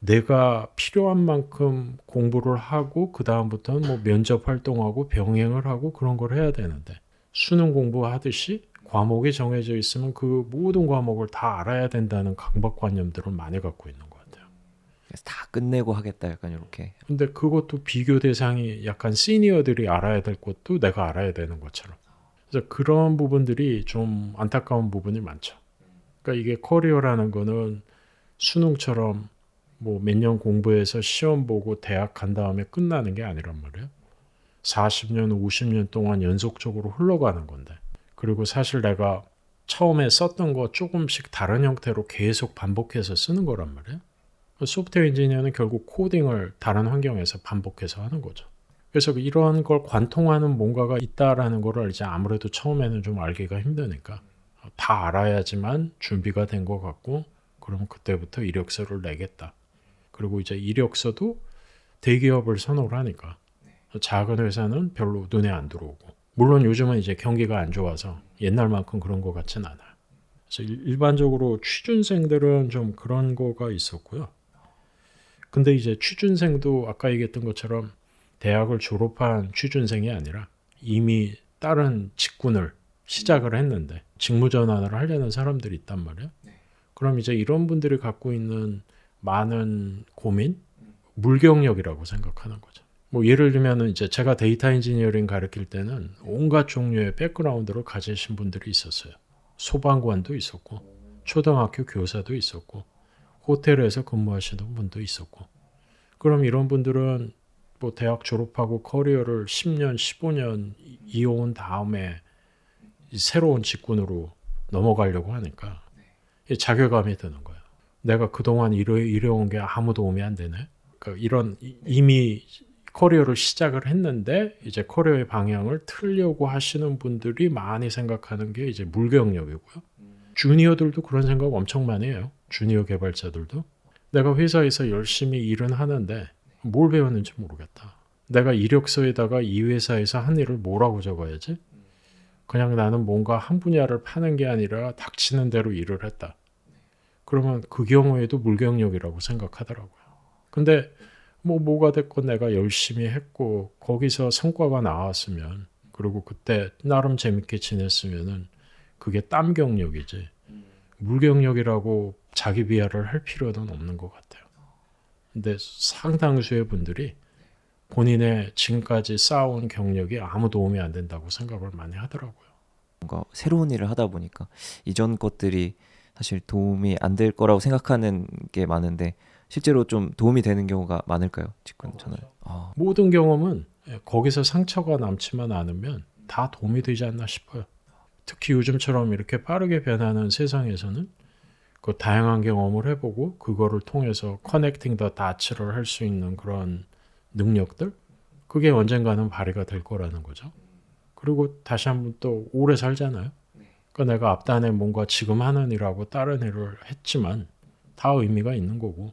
내가 필요한 만큼 공부를 하고 그 다음부터는 뭐 면접 활동하고 병행을 하고 그런 걸 해야 되는데, 수능 공부하듯이 과목이 정해져 있으면 그 모든 과목을 다 알아야 된다는 강박관념들을 많이 갖고 있는 것 같아요. 그래서 다 끝내고 하겠다 약간 이렇게. 근데 그것도 비교 대상이 약간 시니어들이 알아야 될 것도 내가 알아야 되는 것처럼. 그래서 그런 부분들이 좀 안타까운 부분이 많죠. 그러니까 이게 커리어라는 거는 수능처럼 뭐 몇 년 공부해서 시험 보고 대학 간 다음에 끝나는 게 아니란 말이에요. 40년, 50년 동안 연속적으로 흘러가는 건데. 그리고 사실 내가 처음에 썼던 거 조금씩 다른 형태로 계속 반복해서 쓰는 거란 말이에요. 소프트웨어 엔지니어는 결국 코딩을 다른 환경에서 반복해서 하는 거죠. 그래서 이런 걸 관통하는 뭔가가 있다라는 거를 이제 아무래도 처음에는 좀 알기가 힘드니까 다 알아야지만 준비가 된 것 같고, 그러면 그때부터 이력서를 내겠다. 그리고 이제 이력서도 대기업을 선호를 하니까 작은 회사는 별로 눈에 안 들어오고, 물론 요즘은 이제 경기가 안 좋아서 옛날만큼 그런 것 같진 않아요. 그래서 일반적으로 취준생들은 좀 그런 거가 있었고요. 근데 이제 취준생도 아까 얘기했던 것처럼 대학을 졸업한 취준생이 아니라 이미 다른 직군을 시작을 했는데 직무 전환을 하려는 사람들이 있단 말이에요. 그럼 이제 이런 분들이 갖고 있는 많은 고민, 물경력이라고 생각하는 거죠. 뭐 예를 들면 이제 제가 데이터 엔지니어링 가르칠 때는 온갖 종류의 백그라운드를 가지신 분들이 있었어요. 소방관도 있었고, 초등학교 교사도 있었고, 호텔에서 근무하시는 분도 있었고. 그럼 이런 분들은 뭐 대학 졸업하고 커리어를 10년, 15년 이어온 다음에 새로운 직군으로 넘어가려고 하니까 자괴감이 드는 거예요. 내가 그동안 일해온 게 아무 도움이 안 되네. 그러니까 이런 이미 커리어를 시작을 했는데 이제 커리어의 방향을 틀려고 하시는 분들이 많이 생각하는 게 이제 물경력이고요. 주니어들도 그런 생각 엄청 많이 해요. 주니어 개발자들도. 내가 회사에서 열심히 일은 하는데 뭘 배웠는지 모르겠다. 내가 이력서에다가 이 회사에서 한 일을 뭐라고 적어야지? 그냥 나는 뭔가 한 분야를 파는 게 아니라 닥치는 대로 일을 했다. 그러면 그 경우에도 물경력이라고 생각하더라고요. 근데 뭐가 됐건 내가 열심히 했고 거기서 성과가 나왔으면, 그리고 그때 나름 재밌게 지냈으면은 그게 땀 경력이지 물경력이라고 자기 비하를 할 필요는 없는 것 같아요. 근데 상당수의 분들이 본인의 지금까지 쌓아온 경력이 아무 도움이 안 된다고 생각을 많이 하더라고요. 뭔가 새로운 일을 하다 보니까 이전 것들이 사실 도움이 안 될 거라고 생각하는 게 많은데 실제로 좀 도움이 되는 경우가 많을까요? 직군 전환. 모든 경험은 거기서 상처가 남지만 않으면 다 도움이 되지 않나 싶어요. 특히 요즘처럼 이렇게 빠르게 변하는 세상에서는 그 다양한 경험을 해보고 그거를 통해서 커넥팅 더 다츠를 할 수 있는 그런 능력들, 그게 언젠가는 발휘가 될 거라는 거죠. 그리고 다시 한번 또 오래 살잖아요. 그러니까 내가 앞단에 뭔가 지금 하는 일하고 다른 일을 했지만 다 의미가 있는 거고,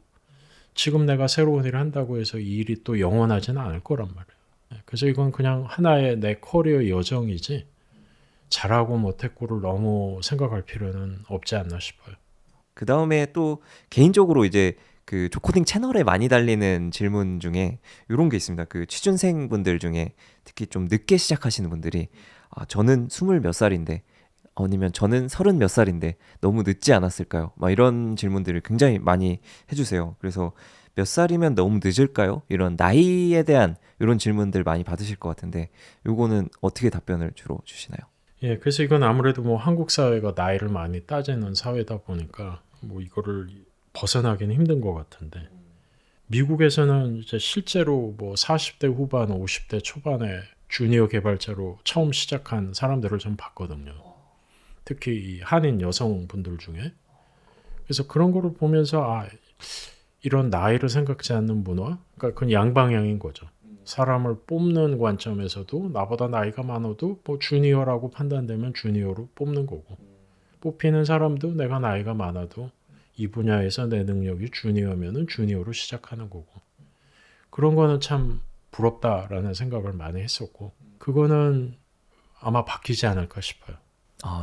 지금 내가 새로운 일을 한다고 해서 이 일이 또 영원하지는 않을 거란 말이에요. 그래서 이건 그냥 하나의 내 커리어 여정이지 잘하고 못했고를 너무 생각할 필요는 없지 않나 싶어요. 그 다음에 또 개인적으로 이제 그 조코딩 채널에 많이 달리는 질문 중에 이런 게 있습니다. 그 취준생 분들 중에 특히 좀 늦게 시작하시는 분들이 저는 20 몇 살인데 아니면 저는 30 몇 살인데 너무 늦지 않았을까요? 막 이런 질문들을 굉장히 많이 해주세요. 그래서 몇 살이면 너무 늦을까요? 이런 나이에 대한 이런 질문들 많이 받으실 것 같은데 요거는 어떻게 답변을 주로 주시나요? 예, 그래서 이건 아무래도 뭐 한국 사회가 나이를 많이 따지는 사회다 보니까 뭐 이거를 벗어나기는 힘든 것 같은데, 미국에서는 이제 실제로 뭐 40대 후반, 50대 초반에 주니어 개발자로 처음 시작한 사람들을 좀 봤거든요. 특히 이 한인 여성분들 중에. 그래서 그런 거를 보면서 이런 나이를 생각지 않는 문화, 그러니까 그건 양방향인 거죠. 사람을 뽑는 관점에서도 나보다 나이가 많아도 뭐 주니어라고 판단되면 주니어로 뽑는 거고, 뽑히는 사람도 내가 나이가 많아도 이 분야에서 내 능력이 주니어면은 주니어로 시작하는 거고, 그런 거는 참 부럽다라는 생각을 많이 했었고, 그거는 아마 바뀌지 않을까 싶어요.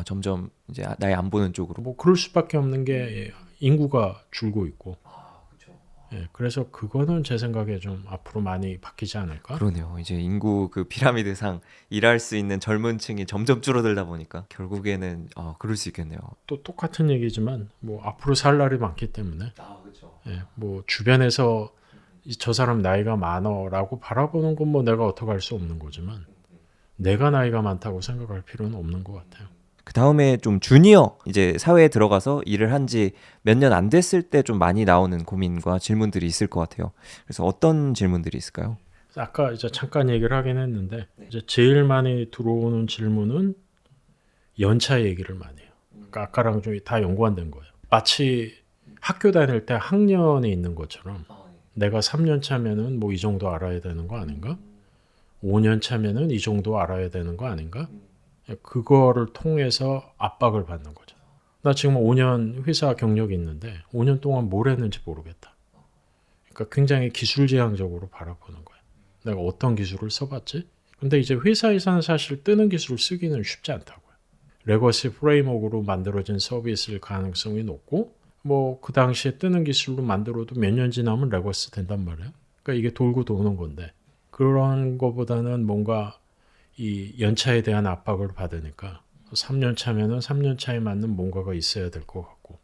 점점 이제 나이 안 보는 쪽으로. 뭐 그럴 수밖에 없는 게 인구가 줄고 있고, 예, 그래서 그거는 제 생각에 좀 앞으로 많이 바뀌지 않을까? 그러네요. 이제 인구 그 피라미드상 일할 수 있는 젊은 층이 점점 줄어들다 보니까 결국에는 그럴 수 있겠네요. 또 똑같은 얘기지만 뭐 앞으로 살 날이 많기 때문에 예, 뭐 주변에서 저 사람 나이가 많어라고 바라보는 건 뭐 내가 어떻게 할 수 없는 거지만 내가 나이가 많다고 생각할 필요는 없는 것 같아요. 그 다음에 좀 주니어 이제 사회에 들어가서 일을 한 지 몇 년 안 됐을 때 좀 많이 나오는 고민과 질문들이 있을 것 같아요. 그래서 어떤 질문들이 있을까요? 아까 이제 잠깐 얘기를 하긴 했는데 이제 제일 많이 들어오는 질문은 연차 얘기를 많이 해요. 그러니까 아까랑 좀 다 연관된 거예요. 마치 학교 다닐 때 학년이 있는 것처럼 내가 3년 차면은 뭐 이 정도 알아야 되는 거 아닌가? 5년 차면은 이 정도 알아야 되는 거 아닌가? 그거를 통해서 압박을 받는 거죠. 나 지금 5년 회사 경력이 있는데 5년 동안 뭘 했는지 모르겠다. 그러니까 굉장히 기술지향적으로 바라보는 거예요. 내가 어떤 기술을 써봤지? 근데 이제 회사에서는 사실 뜨는 기술을 쓰기는 쉽지 않다고요. 레거시 프레임워크로 만들어진 서비스일 가능성이 높고 뭐 그 당시에 뜨는 기술로 만들어도 몇 년 지나면 레거시 된단 말이에요. 그러니까 이게 돌고 도는 건데 그런 거보다는 뭔가 이 연차에 대한 압박을 받으니까 3년 차면은 3년 차에 맞는 뭔가가 있어야 될 것 같고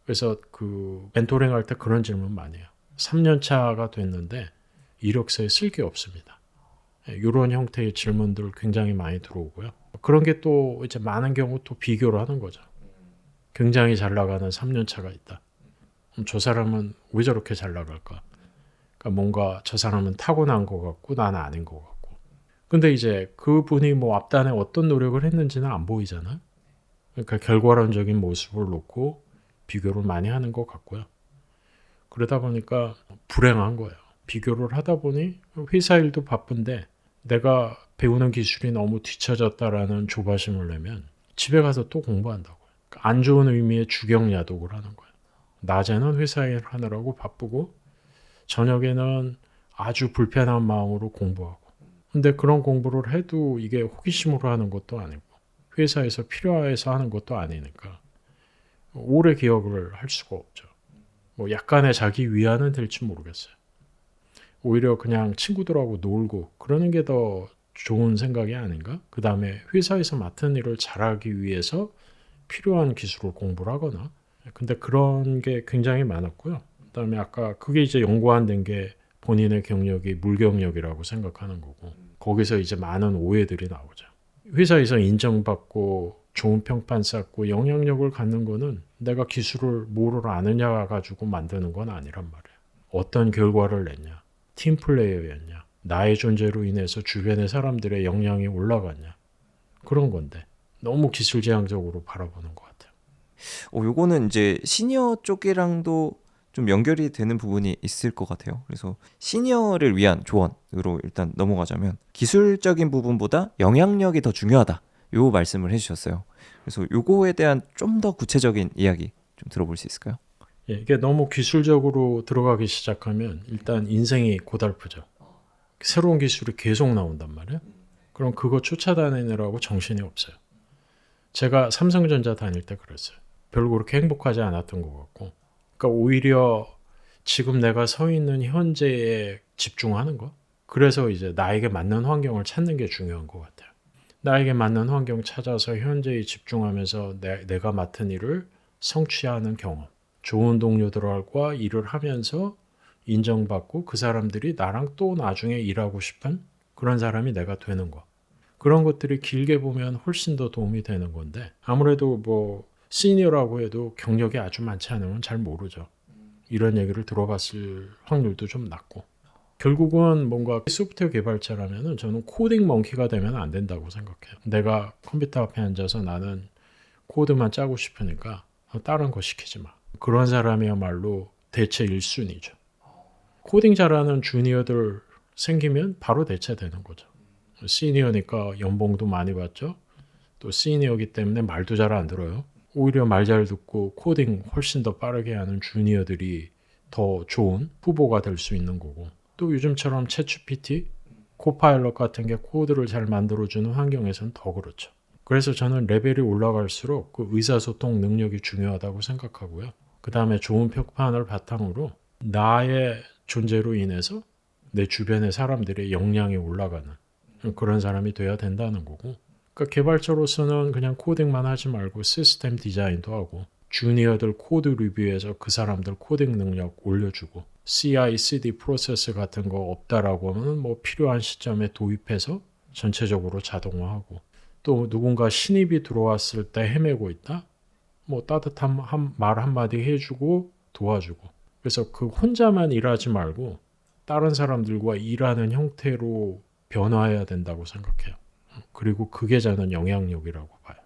그래서 그 멘토링 할 때 그런 질문 많이 해요. 3년 차가 됐는데 이력서에 쓸 게 없습니다. 이런 형태의 질문들 굉장히 많이 들어오고요. 그런 게 또 이제 많은 경우 또 비교를 하는 거죠. 굉장히 잘 나가는 3년 차가 있다. 그럼 저 사람은 왜 저렇게 잘 나갈까? 그러니까 뭔가 저 사람은 타고난 것 같고 나는 아닌 것 같고. 근데 이제 그분이 뭐 앞단에 어떤 노력을 했는지는 안 보이잖아요. 그러니까 결과론적인 모습을 놓고 비교를 많이 하는 것 같고요. 그러다 보니까 불행한 거예요. 비교를 하다 보니 회사 일도 바쁜데 내가 배우는 기술이 너무 뒤처졌다라는 조바심을 내면 집에 가서 또 공부한다고요. 그러니까 안 좋은 의미의 주경야독을 하는 거예요. 낮에는 회사 일 하느라고 바쁘고 저녁에는 아주 불편한 마음으로 공부하고. 근데 그런 공부를 해도 이게 호기심으로 하는 것도 아니고 회사에서 필요해서 하는 것도 아니니까 오래 기억을 할 수가 없죠. 뭐 약간의 자기 위안은 될지 모르겠어요. 오히려 그냥 친구들하고 놀고 그러는 게 더 좋은 생각이 아닌가? 그 다음에 회사에서 맡은 일을 잘하기 위해서 필요한 기술을 공부를 하거나 근데 그런 게 굉장히 많았고요. 그 다음에 아까 그게 이제 연관된 게 본인의 경력이 물경력이라고 생각하는 거고 거기서 이제 많은 오해들이 나오죠. 회사에서 인정받고 좋은 평판 쌓고 영향력을 갖는 거는 내가 기술을 뭐를 아느냐 가지고 만드는 건 아니란 말이에요. 어떤 결과를 냈냐. 팀플레이어였냐. 나의 존재로 인해서 주변의 사람들의 역량이 올라갔냐. 그런 건데 너무 기술지향적으로 바라보는 것 같아요. 요거는 이제 시니어 쪽이랑도 좀 연결이 되는 부분이 있을 것 같아요. 그래서 시니어를 위한 조언으로 일단 넘어가자면 기술적인 부분보다 영향력이 더 중요하다. 요 말씀을 해주셨어요. 그래서 요거에 대한 좀 더 구체적인 이야기 좀 들어볼 수 있을까요? 예, 이게 너무 기술적으로 들어가기 시작하면 일단 인생이 고달프죠. 새로운 기술이 계속 나온단 말이에요. 그럼 그거 쫓아다니느라고 정신이 없어요. 제가 삼성전자 다닐 때 그랬어요. 별로 그렇게 행복하지 않았던 것 같고. 그러니까 오히려 지금 내가 서 있는 현재에 집중하는 거. 그래서 이제 나에게 맞는 환경을 찾는 게 중요한 것 같아요. 나에게 맞는 환경 찾아서 현재에 집중하면서 내가 맡은 일을 성취하는 경험. 좋은 동료들과 일을 하면서 인정받고 그 사람들이 나랑 또 나중에 일하고 싶은 그런 사람이 내가 되는 거. 그런 것들이 길게 보면 훨씬 더 도움이 되는 건데 아무래도 뭐 시니어라고 해도 경력이 아주 많지 않으면 잘 모르죠. 이런 얘기를 들어봤을 확률도 좀 낮고 결국은 뭔가 소프트웨어 개발자라면 저는 코딩 멍키가 되면 안 된다고 생각해요. 내가 컴퓨터 앞에 앉아서 나는 코드만 짜고 싶으니까 다른 거 시키지 마. 그런 사람이야말로 대체 1순위죠. 코딩 잘하는 주니어들 생기면 바로 대체되는 거죠. 시니어니까 연봉도 많이 받죠. 또 시니어이기 때문에 말도 잘 안 들어요. 오히려 말 잘 듣고 코딩 훨씬 더 빠르게 하는 주니어들이 더 좋은 후보가 될 수 있는 거고 또 요즘처럼 챗GPT, 코파일럿 같은 게 코드를 잘 만들어주는 환경에서는 더 그렇죠. 그래서 저는 레벨이 올라갈수록 그 의사소통 능력이 중요하다고 생각하고요. 그 다음에 좋은 평판을 바탕으로 나의 존재로 인해서 내 주변의 사람들의 역량이 올라가는 그런 사람이 돼야 된다는 거고 그러니까 개발자로서는 그냥 코딩만 하지 말고 시스템 디자인도 하고 주니어들 코드 리뷰에서 그 사람들 코딩 능력 올려주고 CI/CD 프로세스 같은 거 없다라고 하면 뭐 필요한 시점에 도입해서 전체적으로 자동화하고 또 누군가 신입이 들어왔을 때 헤매고 있다. 뭐 따뜻한 말 한마디 해주고 도와주고. 그래서 그 혼자만 일하지 말고 다른 사람들과 일하는 형태로 변화해야 된다고 생각해요. 그리고 그게 저는 영향력이라고 봐요.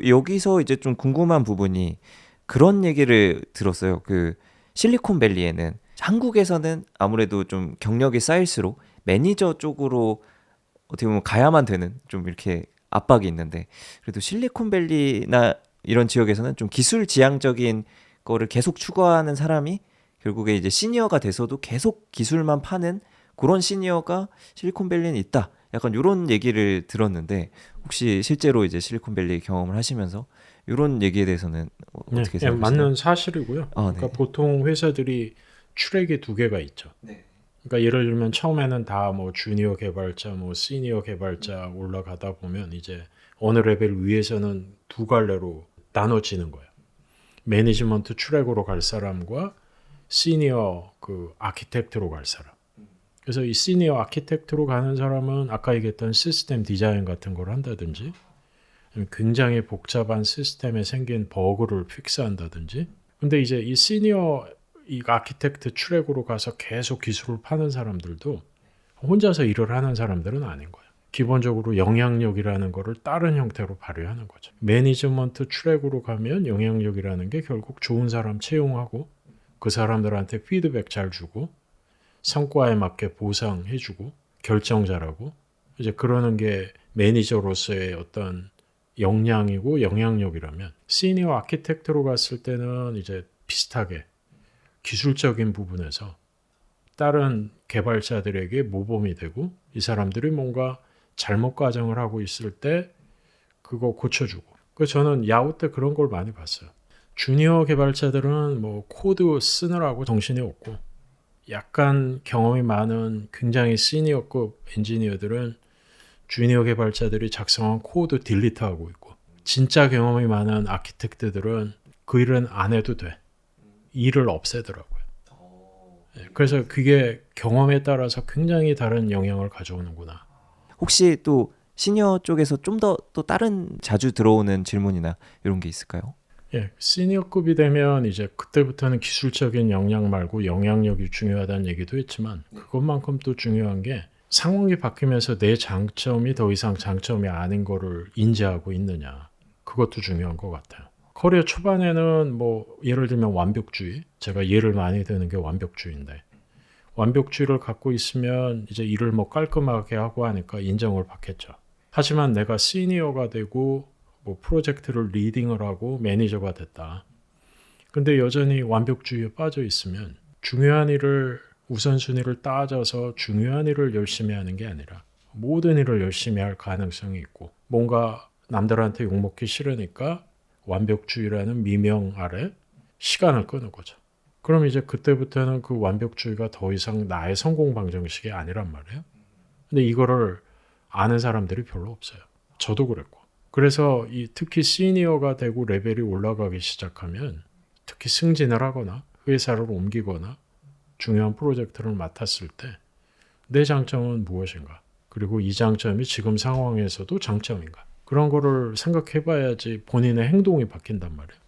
여기서 이제 좀 궁금한 부분이 그런 얘기를 들었어요. 그 실리콘밸리에는 한국에서는 아무래도 좀 경력이 쌓일수록 매니저 쪽으로 어떻게 보면 가야만 되는 좀 이렇게 압박이 있는데 그래도 실리콘밸리나 이런 지역에서는 좀 기술 지향적인 거를 계속 추구하는 사람이 결국에 이제 시니어가 돼서도 계속 기술만 파는 그런 시니어가 실리콘밸리는 있다. 약간 이런 얘기를 들었는데 혹시 실제로 이제 실리콘밸리 경험을 하시면서 이런 얘기에 대해서는 어떻게 네, 생각하시나요? 맞는 사실이고요. 그러니까 네. 보통 회사들이 트랙이 두 개가 있죠. 네. 그러니까 예를 들면 처음에는 다 뭐 주니어 개발자, 뭐 시니어 개발자 올라가다 보면 이제 어느 레벨 위에서는 두 갈래로 나눠지는 거예요. 매니지먼트 트랙으로 갈 사람과 시니어 그 아키텍트로 갈 사람. 그래서 이 시니어 아키텍트로 가는 사람은 아까 얘기했던 시스템 디자인 같은 걸 한다든지 굉장히 복잡한 시스템에 생긴 버그를 픽스한다든지. 근데 이제 이 시니어 이 아키텍트 트랙으로 가서 계속 기술을 파는 사람들도 혼자서 일을 하는 사람들은 아닌 거예요. 기본적으로 영향력이라는 거를 다른 형태로 발휘하는 거죠. 매니지먼트 트랙으로 가면 영향력이라는 게 결국 좋은 사람 채용하고 그 사람들한테 피드백 잘 주고 성과에 맞게 보상해주고 결정 잘하고 이제 그러는 게 매니저로서의 어떤 역량이고 영향력이라면 시니어 아키텍트로 갔을 때는 이제 비슷하게 기술적인 부분에서 다른 개발자들에게 모범이 되고 이 사람들이 뭔가 잘못 과정을 하고 있을 때 그거 고쳐주고. 그래서 저는 야후 때 그런 걸 많이 봤어요. 주니어 개발자들은 뭐 코드 쓰느라고 정신이 없고 약간 경험이 많은 굉장히 시니어급 엔지니어들은 주니어 개발자들이 작성한 코드 딜리트하고 있고 진짜 경험이 많은 아키텍트들은 그 일은 안 해도 돼. 일을 없애더라고요. 그래서 그게 경험에 따라서 굉장히 다른 영향을 가져오는구나. 혹시 또 시니어 쪽에서 좀 더 또 다른 자주 들어오는 질문이나 이런 게 있을까요? 예, 시니어급이 되면 이제 그때부터는 기술적인 역량 말고 영향력이 중요하다는 얘기도 했지만 그것만큼 또 중요한 게 상황이 바뀌면서 내 장점이 더 이상 장점이 아닌 거를 인지하고 있느냐. 그것도 중요한 것 같아요. 커리어 초반에는 뭐 예를 들면 완벽주의, 제가 예를 많이 드는 게 완벽주의인데 완벽주의를 갖고 있으면 이제 일을 뭐 깔끔하게 하고 하니까 인정을 받겠죠. 하지만 내가 시니어가 되고 뭐 프로젝트를 리딩을 하고 매니저가 됐다. 근데 여전히 완벽주의에 빠져 있으면 중요한 일을 우선순위를 따져서 중요한 일을 열심히 하는 게 아니라 모든 일을 열심히 할 가능성이 있고 뭔가 남들한테 욕먹기 싫으니까 완벽주의라는 미명 아래 시간을 끄는 거죠. 그럼 이제 그때부터는 그 완벽주의가 더 이상 나의 성공 방정식이 아니란 말이에요. 근데 이거를 아는 사람들이 별로 없어요. 저도 그랬고. 그래서 이 특히 시니어가 되고 레벨이 올라가기 시작하면 특히 승진을 하거나 회사를 옮기거나 중요한 프로젝트를 맡았을 때 내 장점은 무엇인가? 그리고 이 장점이 지금 상황에서도 장점인가? 그런 거를 생각해 봐야지 본인의 행동이 바뀐단 말이에요.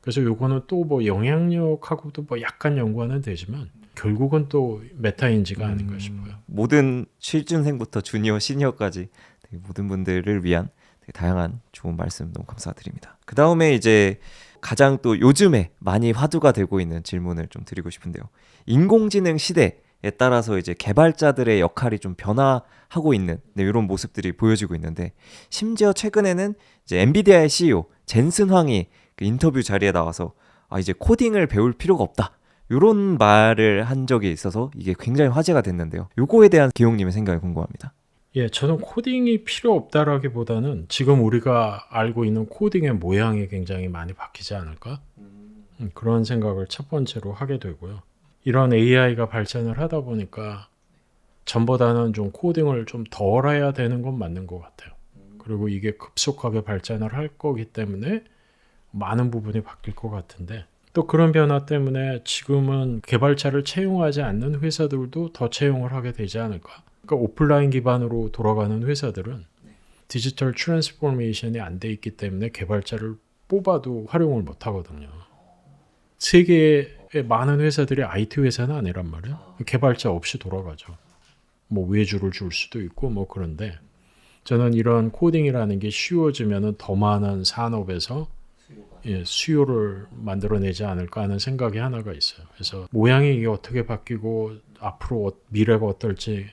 그래서 요거는 또 뭐 영향력하고도 뭐 약간 연관은 되지만 결국은 또 메타인지가 아닌가 싶어요. 모든 취준생부터 주니어, 시니어까지 되게 모든 분들을 위한 되게 다양한 좋은 말씀 너무 감사드립니다. 그 다음에 이제 가장 또 요즘에 많이 화두가 되고 있는 질문을 좀 드리고 싶은데요. 인공지능 시대에 따라서 이제 개발자들의 역할이 좀 변화하고 있는 이런 모습들이 보여지고 있는데 심지어 최근에는 이제 엔비디아의 CEO 젠슨 황이 그 인터뷰 자리에 나와서 이제 코딩을 배울 필요가 없다. 이런 말을 한 적이 있어서 이게 굉장히 화제가 됐는데요. 요거에 대한 기용님의 생각이 궁금합니다. 예, 저는 코딩이 필요 없다라기보다는 지금 우리가 알고 있는 코딩의 모양이 굉장히 많이 바뀌지 않을까? 그런 생각을 첫 번째로 하게 되고요. 이런 AI가 발전을 하다 보니까 전보다는 좀 코딩을 좀 덜 해야 되는 건 맞는 것 같아요. 그리고 이게 급속하게 발전을 할 거기 때문에 많은 부분이 바뀔 것 같은데 또 그런 변화 때문에 지금은 개발자를 채용하지 않는 회사들도 더 채용을 하게 되지 않을까. 그러니까 오프라인 기반으로 돌아가는 회사들은 디지털 트랜스포메이션이 안 돼 있기 때문에 개발자를 뽑아도 활용을 못 하거든요. 세계의 많은 회사들이 IT 회사는 아니란 말이에요. 개발자 없이 돌아가죠. 뭐 외주를 줄 수도 있고 뭐 그런데 저는 이런 코딩이라는 게 쉬워지면은 더 많은 산업에서 수요를 만들어내지 않을까 하는 생각이 하나가 있어요. 그래서 모양이 이게 어떻게 바뀌고 앞으로 미래가 어떨지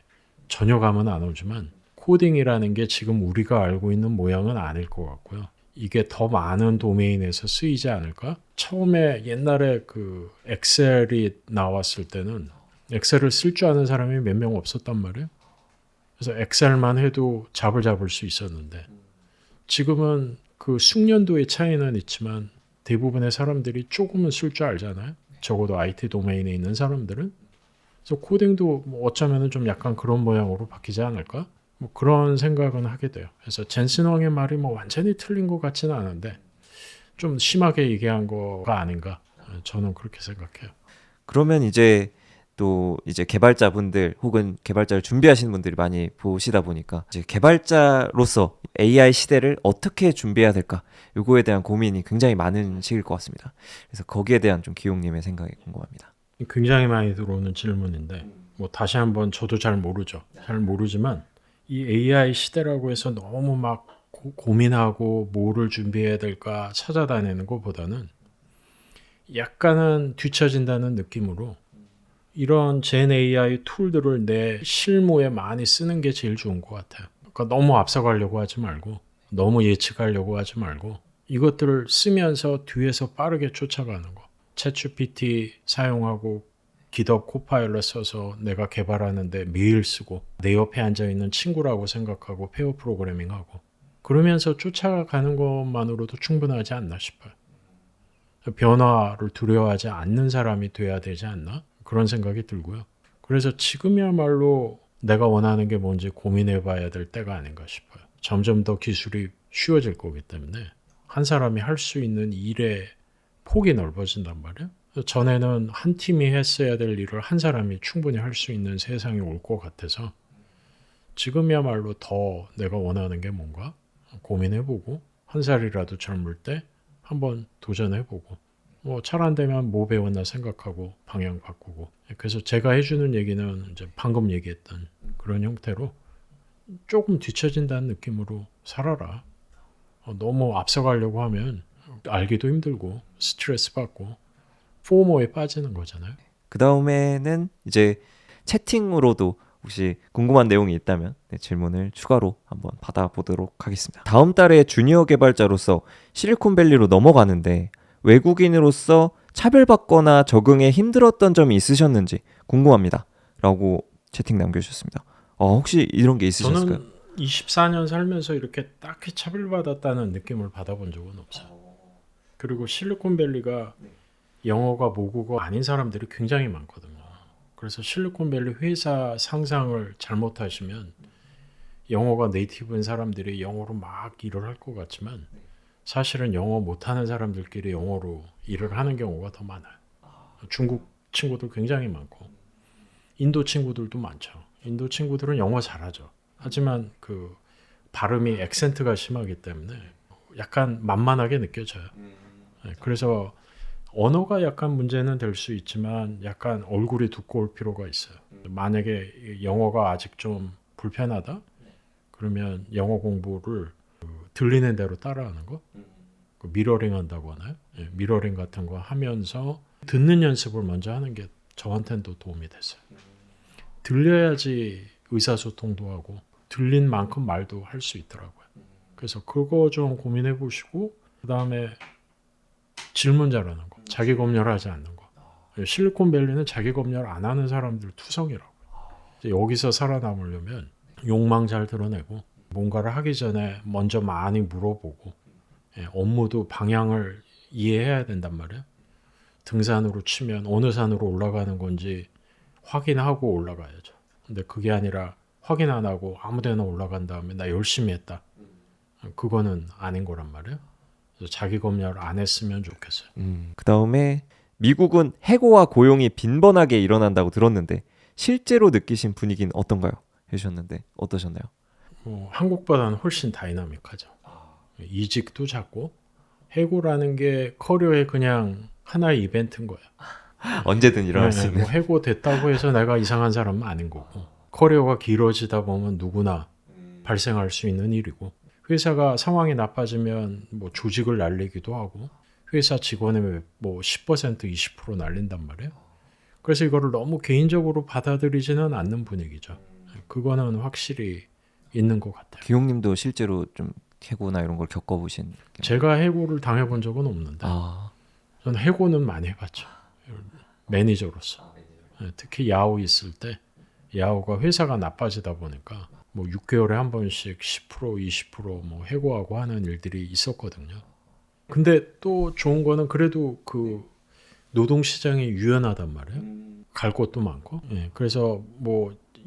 전혀 감은 안 오지만 코딩이라는 게 지금 우리가 알고 있는 모양은 아닐 것 같고요. 이게 더 많은 도메인에서 쓰이지 않을까? 처음에 옛날에 그 엑셀이 나왔을 때는 엑셀을 쓸 줄 아는 사람이 몇 명 없었단 말이에요. 그래서 엑셀만 해도 잡을 수 있었는데 지금은 그 숙련도의 차이는 있지만 대부분의 사람들이 조금은 쓸 줄 알잖아요. 적어도 IT 도메인에 있는 사람들은. 그래서 코딩도 뭐 어쩌면 좀 약간 그런 모양으로 바뀌지 않을까? 뭐 그런 생각은 하게 돼요. 그래서 젠슨 황의 말이 뭐 완전히 틀린 것 같지는 않은데 좀 심하게 얘기한 거가 아닌가 저는 그렇게 생각해요. 그러면 이제 또 이제 개발자분들 혹은 개발자를 준비하시는 분들이 많이 보시다 보니까 이제 개발자로서 AI 시대를 어떻게 준비해야 될까 요거에 대한 고민이 굉장히 많은 시기일 것 같습니다. 그래서 거기에 대한 좀 기용님의 생각이 궁금합니다. 굉장히 많이 들어오는 질문인데 뭐 다시 한번 저도 잘 모르죠. 잘 모르지만 이 AI 시대라고 해서 너무 막 고민하고 뭐를 준비해야 될까 찾아다니는 것보다는 약간은 뒤처진다는 느낌으로 이런 젠 AI 툴들을 내 실무에 많이 쓰는 게 제일 좋은 것 같아요. 그러니까 너무 앞서가려고 하지 말고 너무 예측하려고 하지 말고 이것들을 쓰면서 뒤에서 빠르게 쫓아가는 거. 챗GPT 사용하고 GitHub 코파일럿 써서 내가 개발하는데 매일 쓰고 내 옆에 앉아있는 친구라고 생각하고 페어 프로그래밍하고 그러면서 쫓아가는 것만으로도 충분하지 않나 싶어요. 변화를 두려워하지 않는 사람이 돼야 되지 않나? 그런 생각이 들고요. 그래서 지금이야말로 내가 원하는 게 뭔지 고민해 봐야 될 때가 아닌가 싶어요. 점점 더 기술이 쉬워질 거기 때문에 한 사람이 할 수 있는 일의 폭이 넓어진단 말이에요. 전에는 한 팀이 했어야 될 일을 한 사람이 충분히 할 수 있는 세상이 올 것 같아서 지금이야말로 더 내가 원하는 게 뭔가 고민해보고 한 살이라도 젊을 때 한번 도전해보고 뭐 잘 안 되면 뭐 배웠나 생각하고 방향 바꾸고 그래서 제가 해주는 얘기는 이제 방금 얘기했던 그런 형태로 조금 뒤처진다는 느낌으로 살아라. 너무 앞서가려고 하면 알기도 힘들고 스트레스 받고 포모에 빠지는 거잖아요. 그 다음에는 이제 채팅으로도 혹시 궁금한 내용이 있다면 질문을 추가로 한번 받아보도록 하겠습니다. 다음 달에 주니어 개발자로서 실리콘밸리로 넘어가는데 외국인으로서 차별받거나 적응에 힘들었던 점이 있으셨는지 궁금합니다. 라고 채팅 남겨주셨습니다. 혹시 이런 게 있으셨을까요? 저는 24년 살면서 이렇게 딱히 차별받았다는 느낌을 받아본 적은 없어요. 그리고 실리콘밸리가 영어가 모국어 아닌 사람들이 굉장히 많거든요. 그래서 실리콘밸리 회사 상상을 잘못하시면 영어가 네이티브인 사람들이 영어로 막 일을 할 것 같지만 사실은 영어 못하는 사람들끼리 영어로 일을 하는 경우가 더 많아요. 중국 친구들 굉장히 많고 인도 친구들도 많죠. 인도 친구들은 영어 잘하죠. 하지만 그 발음이 액센트가 심하기 때문에 약간 만만하게 느껴져요. 그래서 언어가 약간 문제는 될 수 있지만 약간 얼굴이 두꺼울 필요가 있어요. 만약에 영어가 아직 좀 불편하다? 그러면 영어 공부를 들리는 대로 따라하는 거? 미러링 한다고 하나요? 미러링 같은 거 하면서 듣는 연습을 먼저 하는 게 저한테는 더 도움이 됐어요. 들려야지 의사소통도 하고 들린 만큼 말도 할 수 있더라고요. 그래서 그거 좀 고민해 보시고 그 다음에 질문 잘하는 거, 자기 검열하지 않는 거. 실리콘밸리는 자기 검열 안 하는 사람들 투성이라고요. 여기서 살아남으려면 욕망 잘 드러내고 뭔가를 하기 전에 먼저 많이 물어보고 업무도 방향을 이해해야 된단 말이에요. 등산으로 치면 어느 산으로 올라가는 건지 확인하고 올라가야죠. 근데 그게 아니라 확인 안 하고 아무 데나 올라간 다음에 나 열심히 했다. 그거는 아닌 거란 말이에요. 그래서 자기 검열 안 했으면 좋겠어요. 그 다음에 미국은 해고와 고용이 빈번하게 일어난다고 들었는데 실제로 느끼신 분위기는 어떤가요? 해주셨는데 어떠셨나요? 한국보다는 훨씬 다이나믹하죠. 이직도 작고 해고라는 게 커리어의 그냥 하나의 이벤트인 거예요. 언제든 일어날 수 있는. 해고 됐다고 해서 내가 이상한 사람은 아닌 거고 커리어가 길어지다 보면 누구나 발생할 수 있는 일이고 회사가 상황이 나빠지면 조직을 날리기도 하고 회사 직원의 10% 20% 날린단 말이에요. 그래서 이거를 너무 개인적으로 받아들이지는 않는 분위기죠. 그거는 확실히 있는 것 같아요. 기용님도 실제로 좀 해고나 이런 걸 겪어보신? 제가 해고를 당해본 적은 없는데 저는 해고는 많이 해봤죠. 매니저로서. 특히 야후 있을 때 야후가 회사가 나빠지다 보니까 6개월에 한 번씩 10% 20% 해고하고 하는 일들이 있었거든요. 근데 또 좋은 거는 그래도 그 노동시장이 유연하단 말이에요. 갈 곳도 많고. 그래서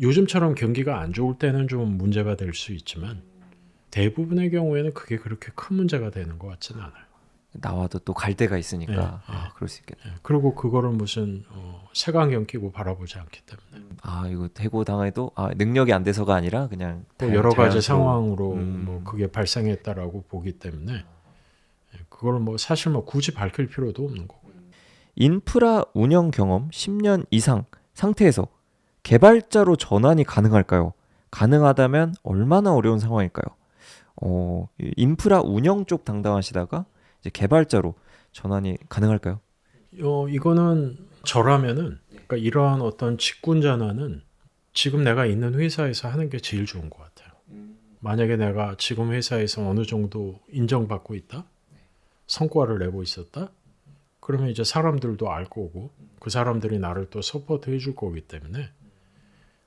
요즘처럼 경기가 안 좋을 때는 좀 문제가 될 수 있지만 대부분의 경우에는 그게 그렇게 큰 문제가 되는 것 같지는 않아요. 나와도 또 갈 데가 있으니까 그럴 수 있겠네요. 그리고 그거를 무슨 색안경 끼고 바라보지 않기 때문에. 이거 해고 당해도 능력이 안 돼서가 아니라 그냥 또 여러 가지 자연스러운. 상황으로 그게 발생했다라고 보기 때문에 그걸 사실 굳이 밝힐 필요도 없는 거고. 인프라 운영 경험 10년 이상 상태에서 개발자로 전환이 가능할까요? 가능하다면 얼마나 어려운 상황일까요? 인프라 운영 쪽 담당하시다가 이제 개발자로 전환이 가능할까요? 이거는 저라면은 그러니까 이러한 어떤 직군 전환은 지금 내가 있는 회사에서 하는 게 제일 좋은 것 같아요. 만약에 내가 지금 회사에서 어느 정도 인정받고 있다, 성과를 내고 있었다, 그러면 이제 사람들도 알 거고 그 사람들이 나를 또 서포트 해줄 거기 때문에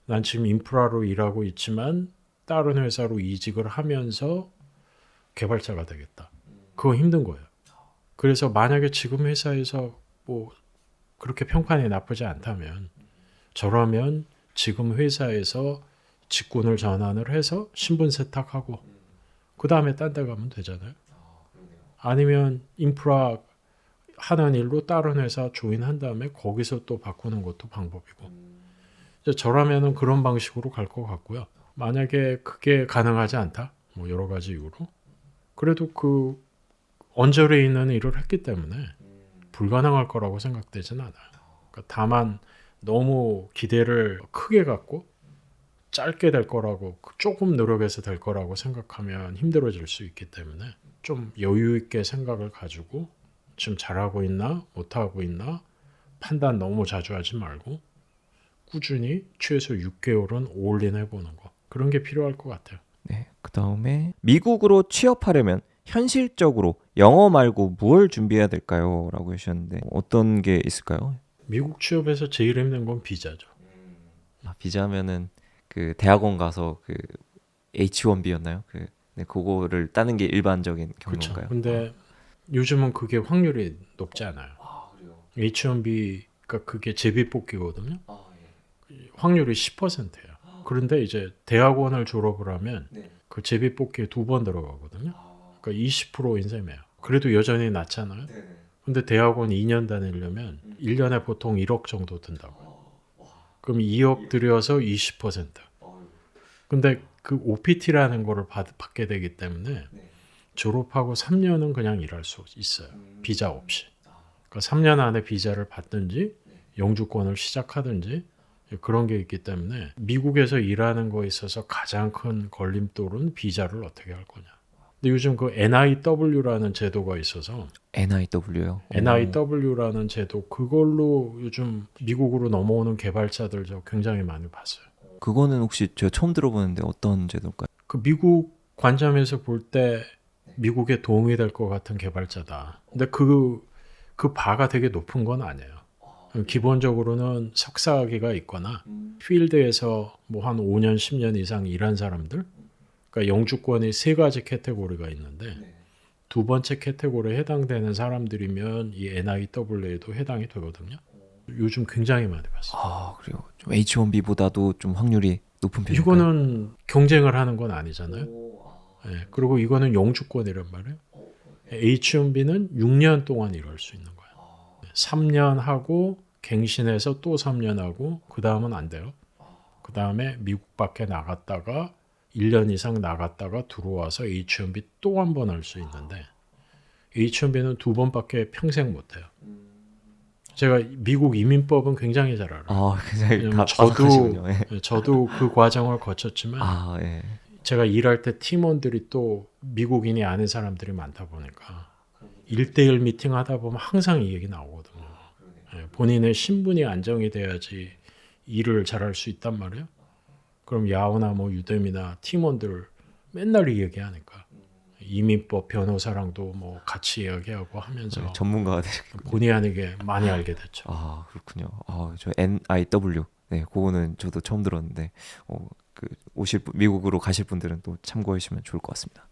난 지금 인프라로 일하고 있지만 다른 회사로 이직을 하면서 개발자가 되겠다. 그거 힘든 거예요. 그래서 만약에 지금 회사에서 그렇게 평판이 나쁘지 않다면 저라면 지금 회사에서 직군을 전환을 해서 신분 세탁하고 그 다음에 딴 데 가면 되잖아요. 아니면 인프라 하는 일로 다른 회사 조인한 다음에 거기서 또 바꾸는 것도 방법이고. 저라면은 그런 방식으로 갈 것 같고요. 만약에 그게 가능하지 않다, 여러 가지 이유로, 그래도 그 언저리에 있는 일을 했기 때문에 불가능할 거라고 생각되진 않아요. 그러니까 다만 너무 기대를 크게 갖고 짧게 될 거라고 조금 노력해서 될 거라고 생각하면 힘들어질 수 있기 때문에 좀 여유 있게 생각을 가지고 지금 잘하고 있나 못하고 있나 판단 너무 자주 하지 말고 꾸준히 최소 6개월은 올인 해보는 거, 그런 게 필요할 것 같아요. 네, 그 다음에 미국으로 취업하려면 현실적으로 영어 말고 무엇을 준비해야 될까요? 라고 해주셨는데 어떤 게 있을까요? 미국 취업에서 제일 힘든 건 비자죠. 비자면은 그 대학원 가서 그 H1B였나요? 그거를 따는 게 일반적인 그렇죠. 경로인가요? 근데 요즘은 그게 확률이 높지 않아요. H1B가 그게 제비뽑기거든요. 확률이 10%예요. 그런데 이제 대학원을 졸업을 하면 그 제비뽑기에 2번 들어가거든요. 그러니까 20%인 셈이에요. 그래도 여전히 낮잖아요. 근데 대학원 2년 다니려면 1년에 보통 1억 정도 든다고요. 그럼 2억 들여서 20%. 근데 그 OPT라는 거를 받게 되기 때문에 졸업하고 3년은 그냥 일할 수 있어요. 비자 없이. 그러니까 3년 안에 비자를 받든지 영주권을 시작하든지 그런 게 있기 때문에 미국에서 일하는 거에 있어서 가장 큰 걸림돌은 비자를 어떻게 할 거냐. 근데 요즘 그 NIW라는 제도가 있어서 NIW요? NIW라는 제도, 그걸로 요즘 미국으로 넘어오는 개발자들 저 굉장히 많이 봤어요. 그거는 혹시 제가 처음 들어보는데 어떤 제도일까요? 그 미국 관점에서 볼 때 미국에 도움이 될 것 같은 개발자다. 근데 그 바가 되게 높은 건 아니에요. 기본적으로는 석사학위가 있거나 필드에서 한 5년, 10년 이상 일한 사람들, 그러니까 영주권이 3가지 카테고리가 있는데 두 번째 카테고리에 해당되는 사람들이면 이 NIW에도 해당이 되거든요. 요즘 굉장히 많이 봤어요. 그래요. 좀 H1B보다도 좀 확률이 높은 편인가요? 이거는 경쟁을 하는 건 아니잖아요. 네, 그리고 이거는 영주권이란 말이에요. H1B는 6년 동안 일할 수 있는 거예요. 3년 하고 갱신해서 또 3년 하고 그 다음은 안 돼요. 그 다음에 미국 밖에 나갔다가 1년 이상 나갔다가 들어와서 H1B 또 한 번 할 수 있는데 H1B는 2번밖에 평생 못 해요. 제가 미국 이민법은 굉장히 잘 알아요. 아, 굉장히 왜냐면 바삭하시군요. 예. 저도 그 과정을 거쳤지만 아, 예. 제가 일할 때 팀원들이 또 미국인이 아닌 사람들이 많다 보니까 1대1 미팅 하다 보면 항상 이 얘기 나오거든요. 예, 본인의 신분이 안정이 돼야지 일을 잘할 수 있단 말이에요. 그럼 야후나 뭐 유대미나 팀원들 맨날 이 얘기하니까 이민법 변호사랑도 뭐 같이 이야기하고 하면서 전문가가 되셨군요. 본의 아니게 많이 알게 됐죠. 아, 그렇군요. 아, 저 NIW. 네, 그거는 저도 처음 들었는데 그 미국으로 가실 분들은 또 참고해 주시면 좋을 것 같습니다.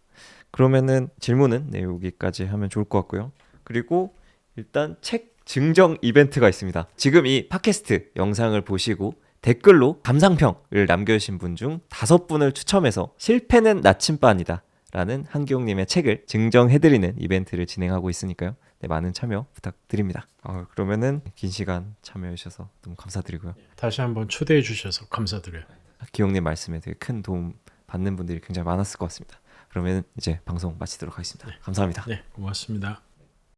그러면은 질문은 네, 여기까지 하면 좋을 것 같고요. 그리고 일단 책 증정 이벤트가 있습니다. 지금 이 팟캐스트 영상을 보시고 댓글로 감상평을 남겨주신 분 중 5분을 추첨해서 실패는 나침반이다 라는 한기용님의 책을 증정해드리는 이벤트를 진행하고 있으니까요. 네, 많은 참여 부탁드립니다. 그러면은 긴 시간 참여해 주셔서 너무 감사드리고요. 다시 한번 초대해 주셔서 감사드려요. 기용님 말씀에 되게 큰 도움 받는 분들이 굉장히 많았을 것 같습니다. 그러면 이제 방송 마치도록 하겠습니다. 감사합니다. 네, 고맙습니다.